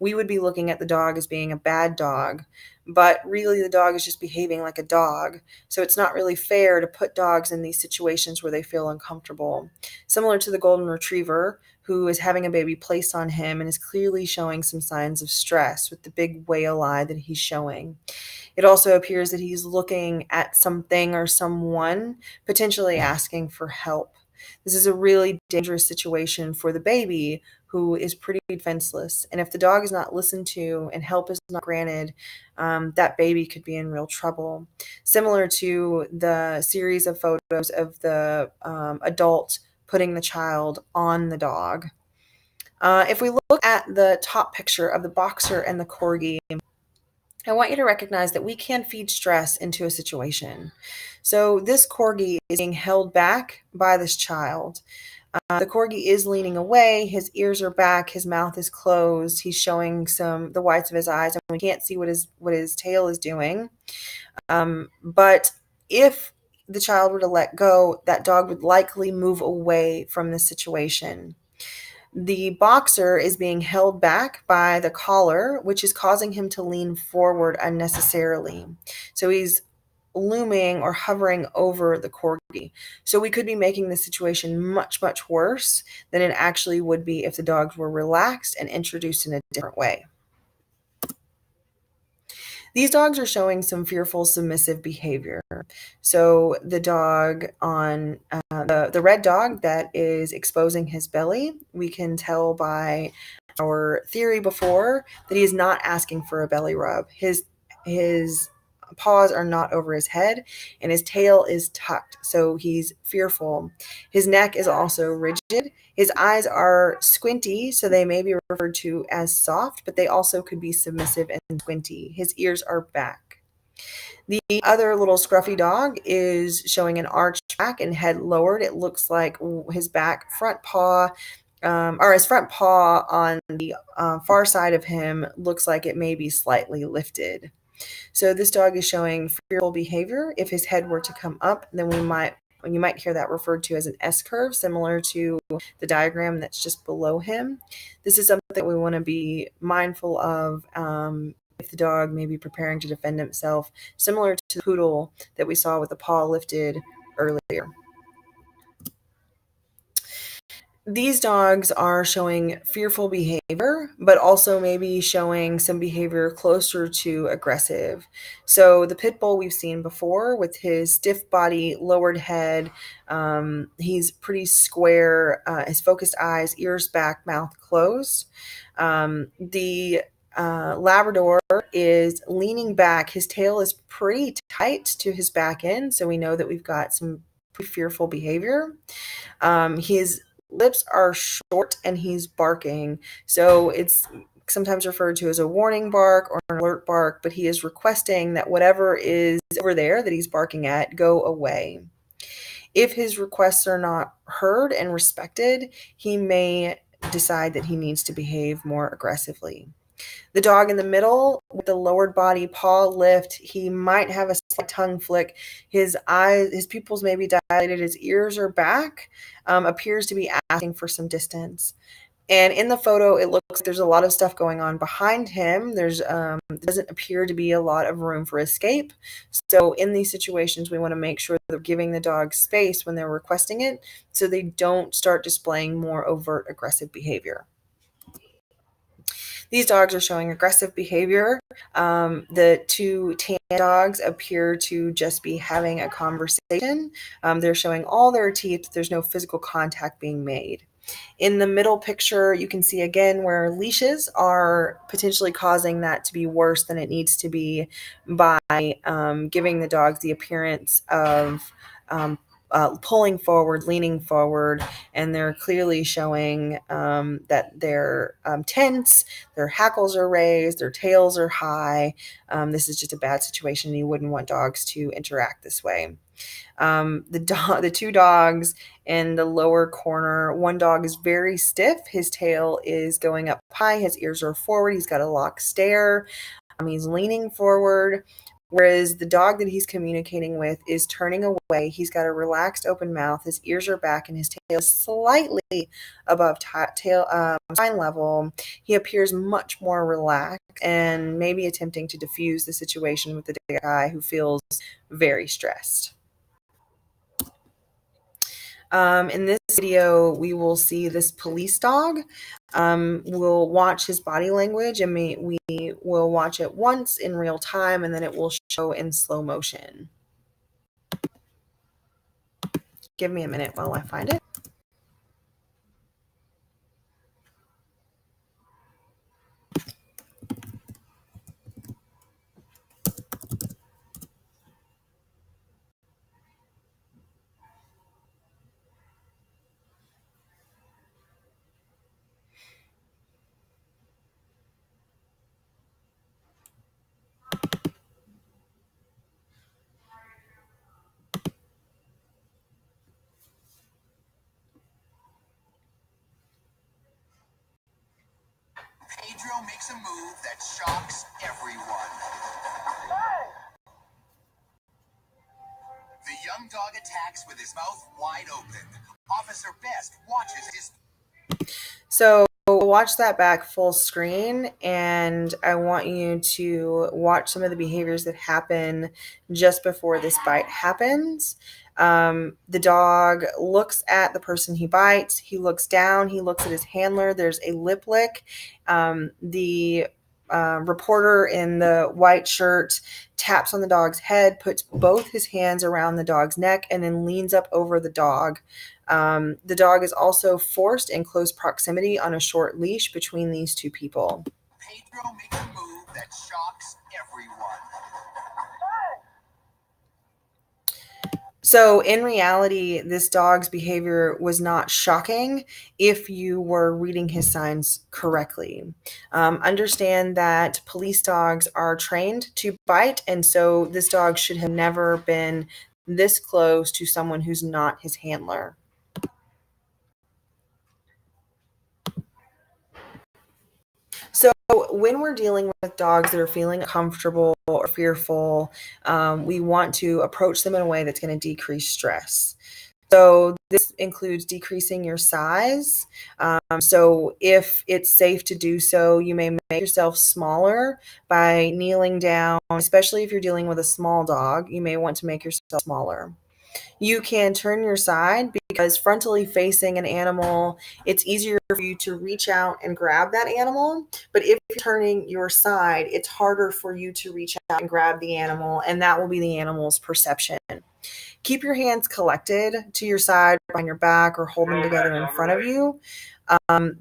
we would be looking at the dog as being a bad dog. But really the dog is just behaving like a dog. So it's not really fair to put dogs in these situations where they feel uncomfortable. Similar to the golden retriever, who is having a baby placed on him and is clearly showing some signs of stress with the big whale eye that he's showing. It also appears that he's looking at something or someone, potentially asking for help. This is a really dangerous situation for the baby who is pretty defenseless. And if the dog is not listened to and help is not granted, that baby could be in real trouble. Similar to the series of photos of the adult putting the child on the dog. If we look at the top picture of the boxer and the corgi, I want you to recognize that we can feed stress into a situation. So this corgi is being held back by this child. The corgi is leaning away. His ears are back. His mouth is closed. He's showing the whites of his eyes, and we can't see what his tail is doing. But if the child were to let go, that dog would likely move away from the situation. The boxer is being held back by the collar, which is causing him to lean forward unnecessarily. So he's looming or hovering over the corgi. So we could be making the situation much, much worse than it actually would be if the dogs were relaxed and introduced in a different way. These dogs are showing some fearful, submissive behavior. So the dog on the red dog that is exposing his belly, we can tell by our theory before that he is not asking for a belly rub. His paws are not over his head, and his tail is tucked, so he's fearful. His neck is also rigid. His eyes are squinty, so they may be referred to as soft, but they also could be submissive and squinty. His ears are back. The other little scruffy dog is showing an arched back and head lowered. It looks like his front paw on the far side of him looks like it may be slightly lifted. So this dog is showing fearful behavior. If his head were to come up, then you might hear that referred to as an S-curve, similar to the diagram that's just below him. This is something that we want to be mindful of if the dog may be preparing to defend himself, similar to the poodle that we saw with the paw lifted earlier. These dogs are showing fearful behavior, but also maybe showing some behavior closer to aggressive. So the pit bull we've seen before with his stiff body, lowered head, he's pretty square, his focused eyes, ears back, mouth closed. The Labrador is leaning back. His tail is pretty tight to his back end, so we know that we've got some pretty fearful behavior. His lips are short and he's barking. So it's sometimes referred to as a warning bark or an alert bark, but he is requesting that whatever is over there that he's barking at go away. If his requests are not heard and respected, he may decide that he needs to behave more aggressively. The dog in the middle with the lowered body, paw lift, he might have a slight tongue flick. His pupils may be dilated. His ears are back, appears to be asking for some distance. And in the photo, it looks like there's a lot of stuff going on behind him. There's doesn't appear to be a lot of room for escape. So in these situations, we want to make sure that we're giving the dog space when they're requesting it so they don't start displaying more overt aggressive behavior. These dogs are showing aggressive behavior. The two tan dogs appear to just be having a conversation. They're showing all their teeth. There's no physical contact being made. In the middle picture, you can see again where leashes are potentially causing that to be worse than it needs to be by giving the dogs the appearance of pulling forward, leaning forward, and they're clearly showing that they're tense, their hackles are raised, their tails are high. This is just a bad situation. You wouldn't want dogs to interact this way. The two dogs in the lower corner, one dog is very stiff. His tail is going up high. His ears are forward. He's got a locked stare. He's leaning forward. Whereas the dog that he's communicating with is turning away. He's got a relaxed open mouth. His ears are back and his tail is slightly above spine level. He appears much more relaxed and maybe attempting to diffuse the situation with the guy who feels very stressed. In this video, we will see this police dog. We'll watch his body language, and we will watch it once in real time, and then it will show in slow motion. Give me a minute while I find it. Pedro makes a move that shocks everyone. The young dog attacks with his mouth wide open. Officer Best watches his... So watch that back full screen, and I want you to watch some of the behaviors that happen just before this bite happens. The dog looks at the person he bites. He looks down. He looks at his handler. There's a lip lick. The reporter in the white shirt taps on the dog's head, puts both his hands around the dog's neck, and then leans up over the dog. The dog is also forced in close proximity on a short leash between these two people. Pedro makes a move that shocks everyone. So in reality, this dog's behavior was not shocking if you were reading his signs correctly. Understand that police dogs are trained to bite, and so this dog should have never been this close to someone who's not his handler. So when we're dealing with dogs that are feeling uncomfortable or fearful, we want to approach them in a way that's going to decrease stress. So this includes decreasing your size. So if it's safe to do so, you may make yourself smaller by kneeling down, especially if you're dealing with a small dog. You may want to make yourself smaller. You can turn your side because frontally facing an animal, it's easier for you to reach out and grab that animal. But if you're turning your side, it's harder for you to reach out and grab the animal, and that will be the animal's perception. Keep your hands collected to your side, behind your back, or hold them together in front of you.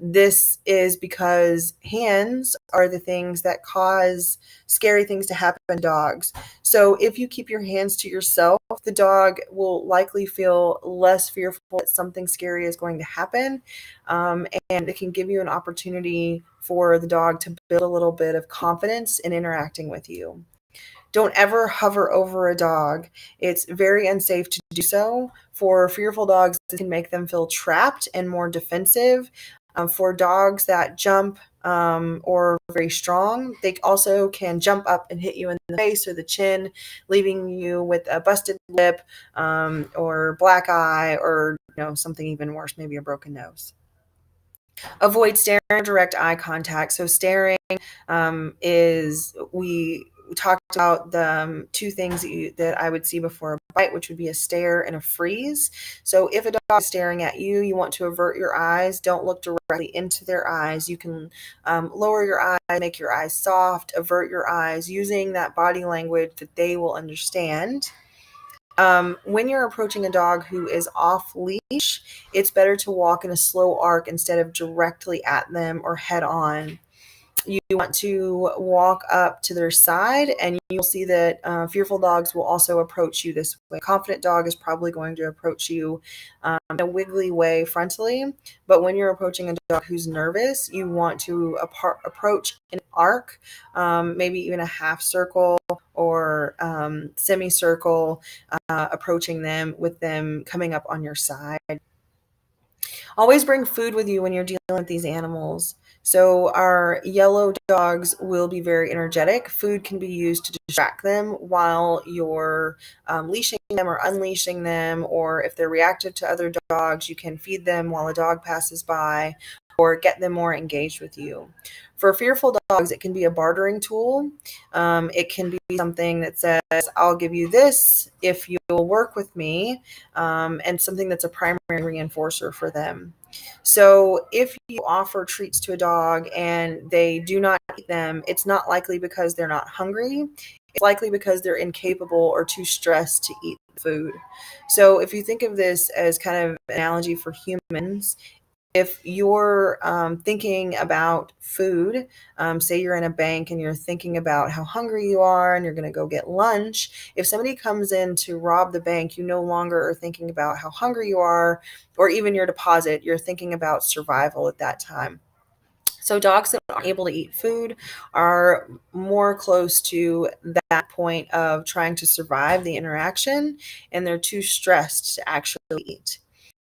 This is because hands are the things that cause scary things to happen to dogs. So if you keep your hands to yourself, the dog will likely feel less fearful that something scary is going to happen. And it can give you an opportunity for the dog to build a little bit of confidence in interacting with you. Don't ever hover over a dog. It's very unsafe to do so. For fearful dogs, it can make them feel trapped and more defensive. For dogs that jump or are very strong, they also can jump up and hit you in the face or the chin, leaving you with a busted lip or black eye, or something even worse, maybe a broken nose. Avoid staring or direct eye contact. So staring we talked about the two things that I would see before a bite, which would be a stare and a freeze. So if a dog is staring at you, you want to avert your eyes. Don't look directly into their eyes. You can lower your eyes, make your eyes soft, avert your eyes using that body language that they will understand. When you're approaching a dog who is off leash, it's better to walk in a slow arc instead of directly at them or head on. You want to walk up to their side, and you'll see that fearful dogs will also approach you this way. A confident dog is probably going to approach you in a wiggly way frontally, but when you're approaching a dog who's nervous, you want to approach an arc, maybe even a half circle or semicircle, approaching them with them coming up on your side. Always bring food with you when you're dealing with these animals. So our yellow dogs will be very energetic. Food can be used to distract them while you're leashing them or unleashing them, or if they're reactive to other dogs, you can feed them while a dog passes by, or get them more engaged with you. For fearful dogs, it can be a bartering tool. It can be something that says, I'll give you this if you'll work with me, and something that's a primary reinforcer for them. So if you offer treats to a dog and they do not eat them, it's not likely because they're not hungry. It's likely because they're incapable or too stressed to eat the food. So if you think of this as kind of an analogy for humans, if you're thinking about food, say you're in a bank and you're thinking about how hungry you are and you're going to go get lunch, if somebody comes in to rob the bank, you no longer are thinking about how hungry you are or even your deposit. You're thinking about survival at that time. So dogs that aren't able to eat food are more close to that point of trying to survive the interaction, and they're too stressed to actually eat.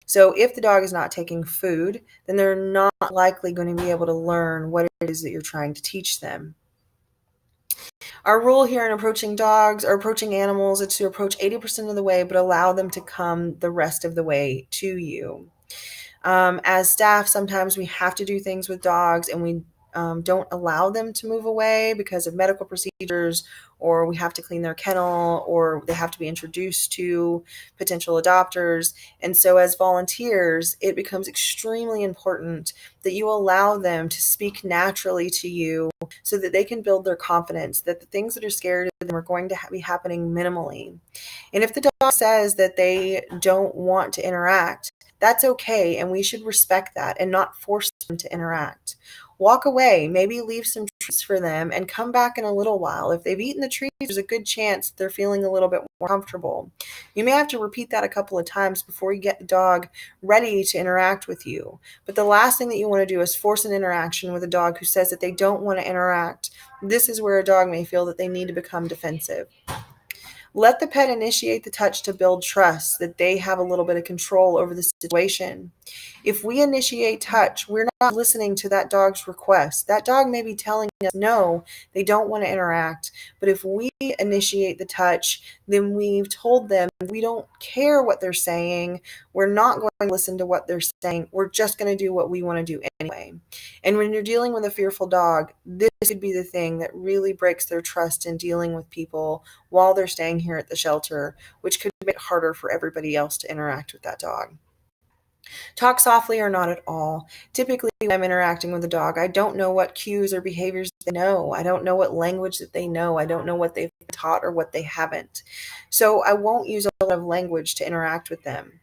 So if the dog is not taking food, then they're not likely going to be able to learn what it is that you're trying to teach them. Our rule here in approaching dogs or approaching animals is to approach 80% of the way, but allow them to come the rest of the way to you. As staff, sometimes we have to do things with dogs and we don't allow them to move away because of medical procedures, or we have to clean their kennel, or they have to be introduced to potential adopters. And so as volunteers, it becomes extremely important that you allow them to speak naturally to you so that they can build their confidence that the things that are scary to them are going to be happening minimally. And if the dog says that they don't want to interact, that's okay, and we should respect that and not force them to interact. Walk away, maybe leave some treats for them, and come back in a little while. If they've eaten the treats, there's a good chance they're feeling a little bit more comfortable. You may have to repeat that a couple of times before you get the dog ready to interact with you. But the last thing that you want to do is force an interaction with a dog who says that they don't want to interact. This is where a dog may feel that they need to become defensive. Let the pet initiate the touch to build trust that they have a little bit of control over the situation. If we initiate touch, we're not listening to that dog's request. That dog may be telling us no, they don't want to interact. But if we initiate the touch, then we've told them we don't care what they're saying. We're not going to listen to what they're saying. We're just going to do what we want to do anyway. And when you're dealing with a fearful dog, this could be the thing that really breaks their trust in dealing with people while they're staying here at the shelter, which could make it harder for everybody else to interact with that dog. Talk softly or not at all. Typically, when I'm interacting with a dog, I don't know what cues or behaviors they know. I don't know what language that they know. I don't know what they've been taught or what they haven't. So I won't use a lot of language to interact with them.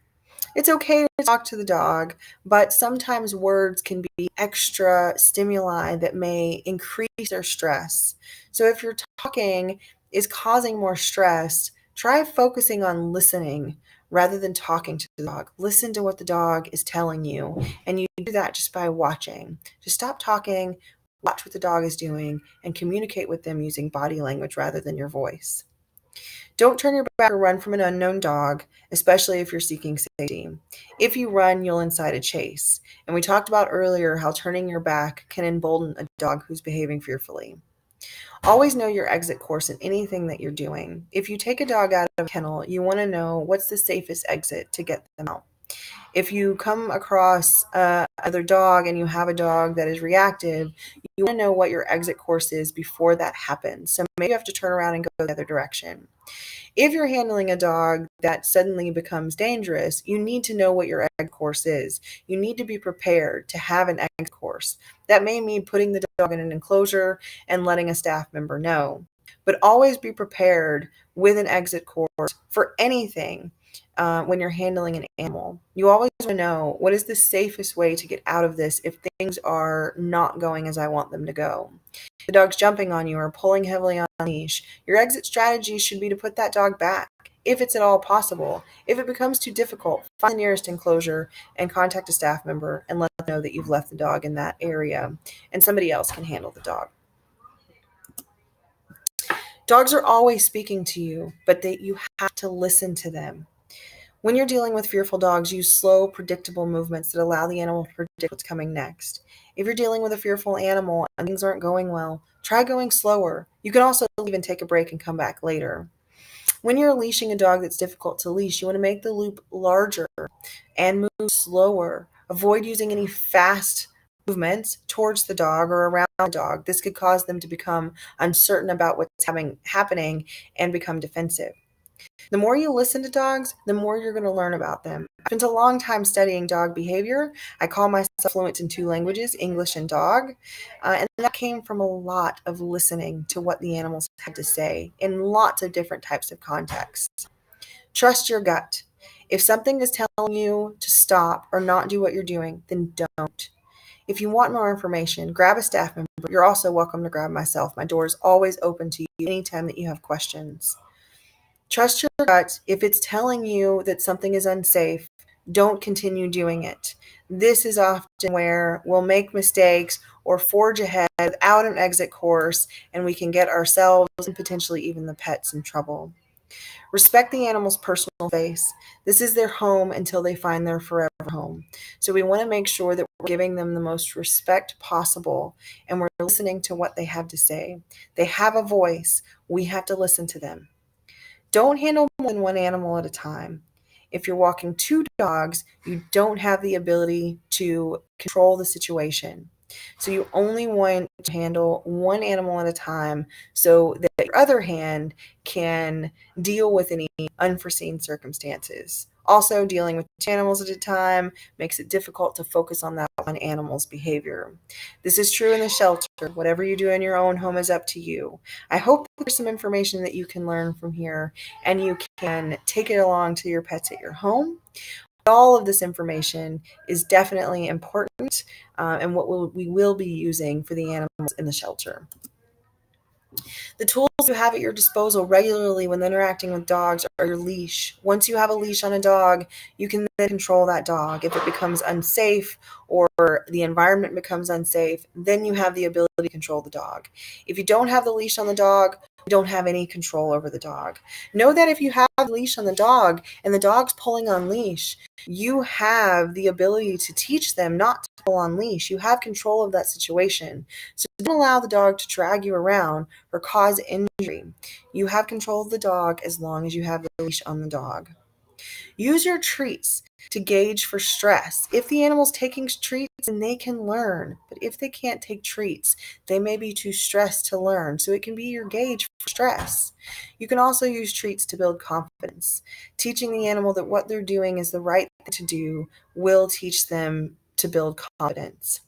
It's okay to talk to the dog, but sometimes words can be extra stimuli that may increase their stress. So if your talking is causing more stress, try focusing on listening rather than talking to the dog. Listen to what the dog is telling you, and you do that just by watching. Just stop talking, watch what the dog is doing, and communicate with them using body language rather than your voice. Don't turn your back or run from an unknown dog, especially if you're seeking safety. If you run, you'll incite a chase. And we talked about earlier how turning your back can embolden a dog who's behaving fearfully. Always know your exit course in anything that you're doing. If you take a dog out of a kennel, you want to know what's the safest exit to get them out. If you come across another dog and you have a dog that is reactive, you want to know what your exit course is before that happens. So maybe you have to turn around and go the other direction. If you're handling a dog that suddenly becomes dangerous, you need to know what your exit course is. You need to be prepared to have an exit course. That may mean putting the dog in an enclosure and letting a staff member know. But always be prepared with an exit course for anything. When you're handling an animal, you always want to know what is the safest way to get out of this if things are not going as I want them to go. If the dog's jumping on you or pulling heavily on a leash, your exit strategy should be to put that dog back, if it's at all possible. If it becomes too difficult, find the nearest enclosure and contact a staff member and let them know that you've left the dog in that area and somebody else can handle the dog. Dogs are always speaking to you, but you have to listen to them. When you're dealing with fearful dogs, use slow, predictable movements that allow the animal to predict what's coming next. If you're dealing with a fearful animal and things aren't going well, try going slower. You can also even take a break and come back later. When you're leashing a dog that's difficult to leash, you want to make the loop larger and move slower. Avoid using any fast movements towards the dog or around the dog. This could cause them to become uncertain about what's happening and become defensive. The more you listen to dogs, the more you're going to learn about them. I spent a long time studying dog behavior. I call myself fluent in 2 languages, English and dog. And that came from a lot of listening to what the animals had to say in lots of different types of contexts. Trust your gut. If something is telling you to stop or not do what you're doing, then don't. If you want more information, grab a staff member. You're also welcome to grab myself. My door is always open to you anytime that you have questions. Trust your gut. If it's telling you that something is unsafe, don't continue doing it. This is often where we'll make mistakes or forge ahead without an exit course, and we can get ourselves and potentially even the pets in trouble. Respect the animal's personal space. This is their home until they find their forever home. So we want to make sure that we're giving them the most respect possible and we're listening to what they have to say. They have a voice. We have to listen to them. Don't handle more than one animal at a time. If you're walking 2 dogs, you don't have the ability to control the situation. So you only want to handle 1 animal at a time so that your other hand can deal with any unforeseen circumstances. Also, dealing with 2 animals at a time makes it difficult to focus on that one animal's behavior. This is true in the shelter. Whatever you do in your own home is up to you. I hope there's some information that you can learn from here and you can take it along to your pets at your home. All of this information is definitely important and what we will be using for the animals in the shelter. The tools you have at your disposal regularly when interacting with dogs are your leash. Once you have a leash on a dog, you can then control that dog. If it becomes unsafe or the environment becomes unsafe, then you have the ability to control the dog. If you don't have the leash on the dog, you don't have any control over the dog. Know that if you have a leash on the dog and the dog's pulling on leash, you have the ability to teach them not to pull on leash. You have control of that situation. So don't allow the dog to drag you around or cause injury. You have control of the dog as long as you have the leash on the dog. Use your treats to gauge for stress. If the animal's taking treats, then they can learn. But if they can't take treats, they may be too stressed to learn. So it can be your gauge for stress. You can also use treats to build confidence. Teaching the animal that what they're doing is the right thing to do will teach them to build confidence.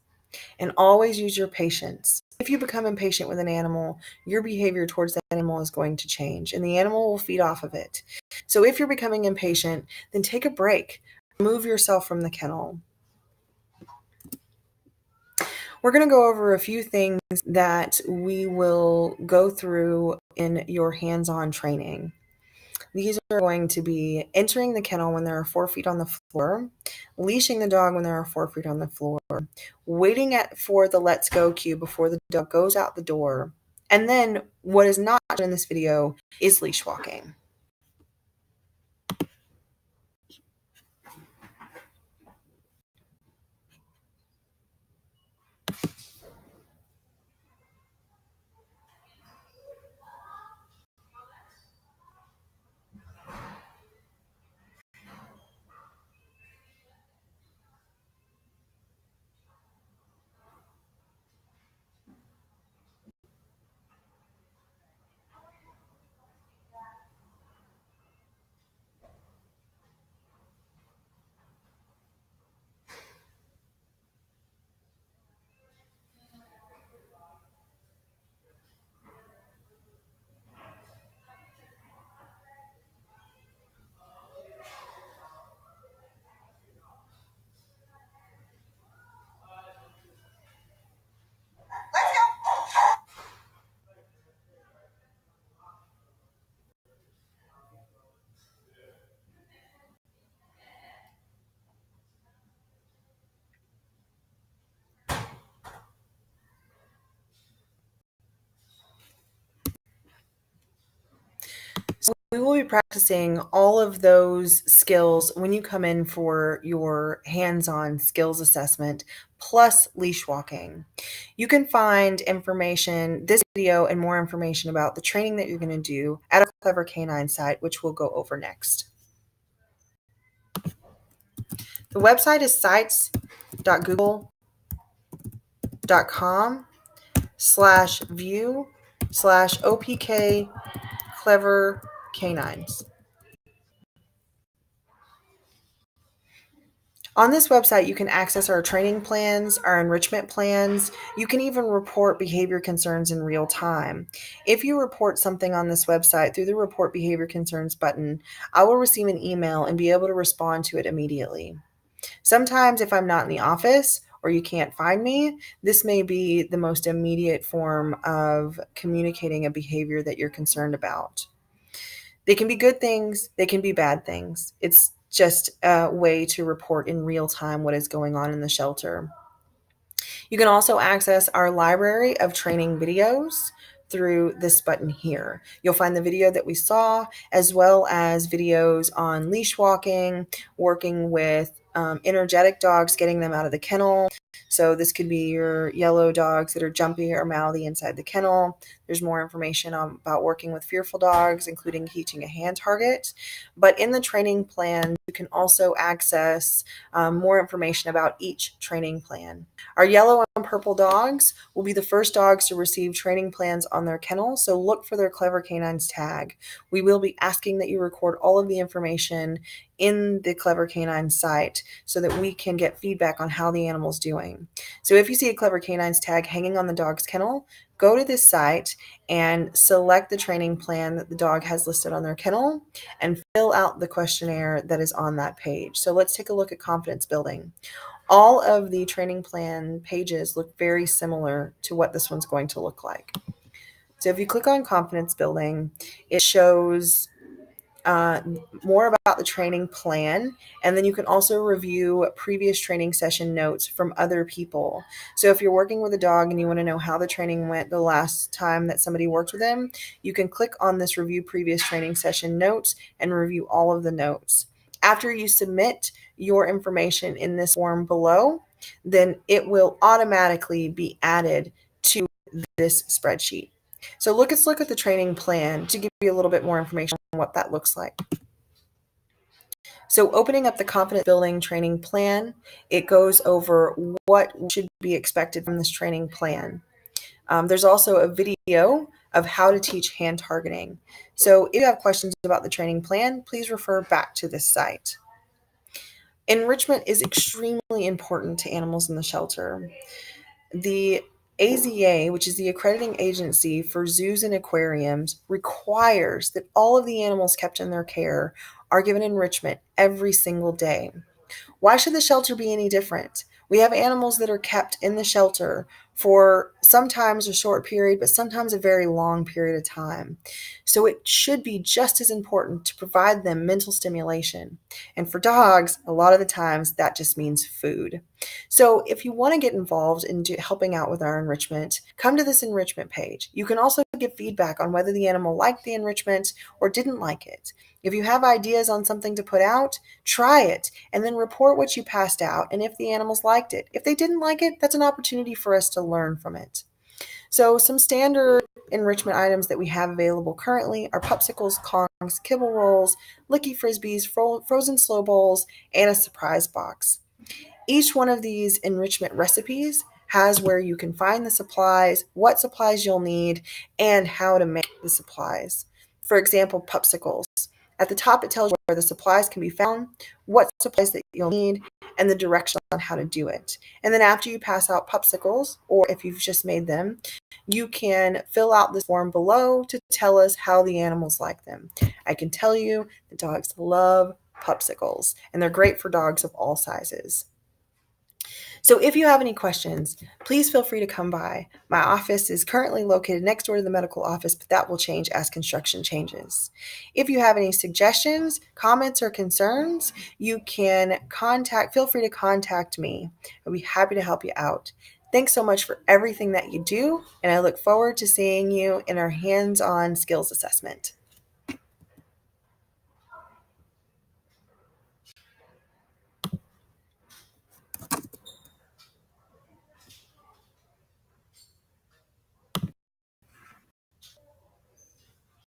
And always use your patience. If you become impatient with an animal, your behavior towards that animal is going to change, and the animal will feed off of it. So if you're becoming impatient, then take a break. Remove yourself from the kennel. We're going to go over a few things that we will go through in your hands-on training. These are going to be entering the kennel when there are 4 feet on the floor, leashing the dog when there are 4 feet on the floor, waiting for the let's go cue before the dog goes out the door, and then what is not in this video is leash walking. So we will be practicing all of those skills when you come in for your hands-on skills assessment plus leash walking. You can find information, this video and more information about the training that you're going to do at our Clever Canine site, which we'll go over next. The website is sites.google.com. www.facebook.com/view/OPK Clever Canines. On this website, you can access our training plans, our enrichment plans. You can even report behavior concerns in real time. If you report something on this website through the Report Behavior Concerns button, I will receive an email and be able to respond to it immediately. Sometimes, if I'm not in the office or you can't find me, this may be the most immediate form of communicating a behavior that you're concerned about. They can be good things, they can be bad things. It's just a way to report in real time what is going on in the shelter. You can also access our library of training videos through this button here. You'll find the video that we saw, as well as videos on leash walking, working with energetic dogs, getting them out of the kennel. So this could be your yellow dogs that are jumpy or mouthy inside the kennel. There's more information about working with fearful dogs, including teaching a hand target. But in the training plan, you can also access more information about each training plan. Our yellow and purple dogs will be the first dogs to receive training plans on their kennel, so look for their Clever Canines tag. We will be asking that you record all of the information in the Clever Canines site so that we can get feedback on how the animal's doing. So if you see a Clever Canines tag hanging on the dog's kennel, go to this site and select the training plan that the dog has listed on their kennel and fill out the questionnaire that is on that page. So let's take a look at confidence building. All of the training plan pages look very similar to what this one's going to look like. So if you click on confidence building, it shows more about the training plan, and then you can also review previous training session notes from other people. So if you're working with a dog and you want to know how the training went the last time that somebody worked with them, you can click on this review previous training session notes and review all of the notes. After you submit your information in this form below, then it will automatically be added to this spreadsheet. So let's look at the training plan to give you a little bit more information on what that looks like. So opening up the confidence building training plan, it goes over what should be expected from this training plan. There's also a video of how to teach hand targeting. So if you have questions about the training plan, please refer back to this site. Enrichment is extremely important to animals in the shelter. The AZA, which is the accrediting agency for zoos and aquariums, requires that all of the animals kept in their care are given enrichment every single day. Why should the shelter be any different? We have animals that are kept in the shelter for sometimes a short period, but sometimes a very long period of time. So it should be just as important to provide them mental stimulation. And for dogs, a lot of the times that just means food. So if you want to get involved in helping out with our enrichment, come to this enrichment page. You can also give feedback on whether the animal liked the enrichment or didn't like it. If you have ideas on something to put out, try it and then report what you passed out and if the animals liked it. If they didn't like it, that's an opportunity for us to learn from it. So some standard enrichment items that we have available currently are popsicles, Kongs, kibble rolls, licky frisbees, frozen slow bowls, and a surprise box. Each one of these enrichment recipes has where you can find the supplies, what supplies you'll need, and how to make the supplies. For example, popsicles. At the top, it tells you where the supplies can be found, what supplies that you'll need, and the directions on how to do it. And then after you pass out popsicles, or if you've just made them, you can fill out this form below to tell us how the animals like them. I can tell you the dogs love popsicles, and they're great for dogs of all sizes. So if you have any questions, please feel free to come by. My office is currently located next door to the medical office, but that will change as construction changes. If you have any suggestions, comments, or concerns, you can feel free to contact me. I'll be happy to help you out. Thanks so much for everything that you do, and I look forward to seeing you in our hands-on skills assessment.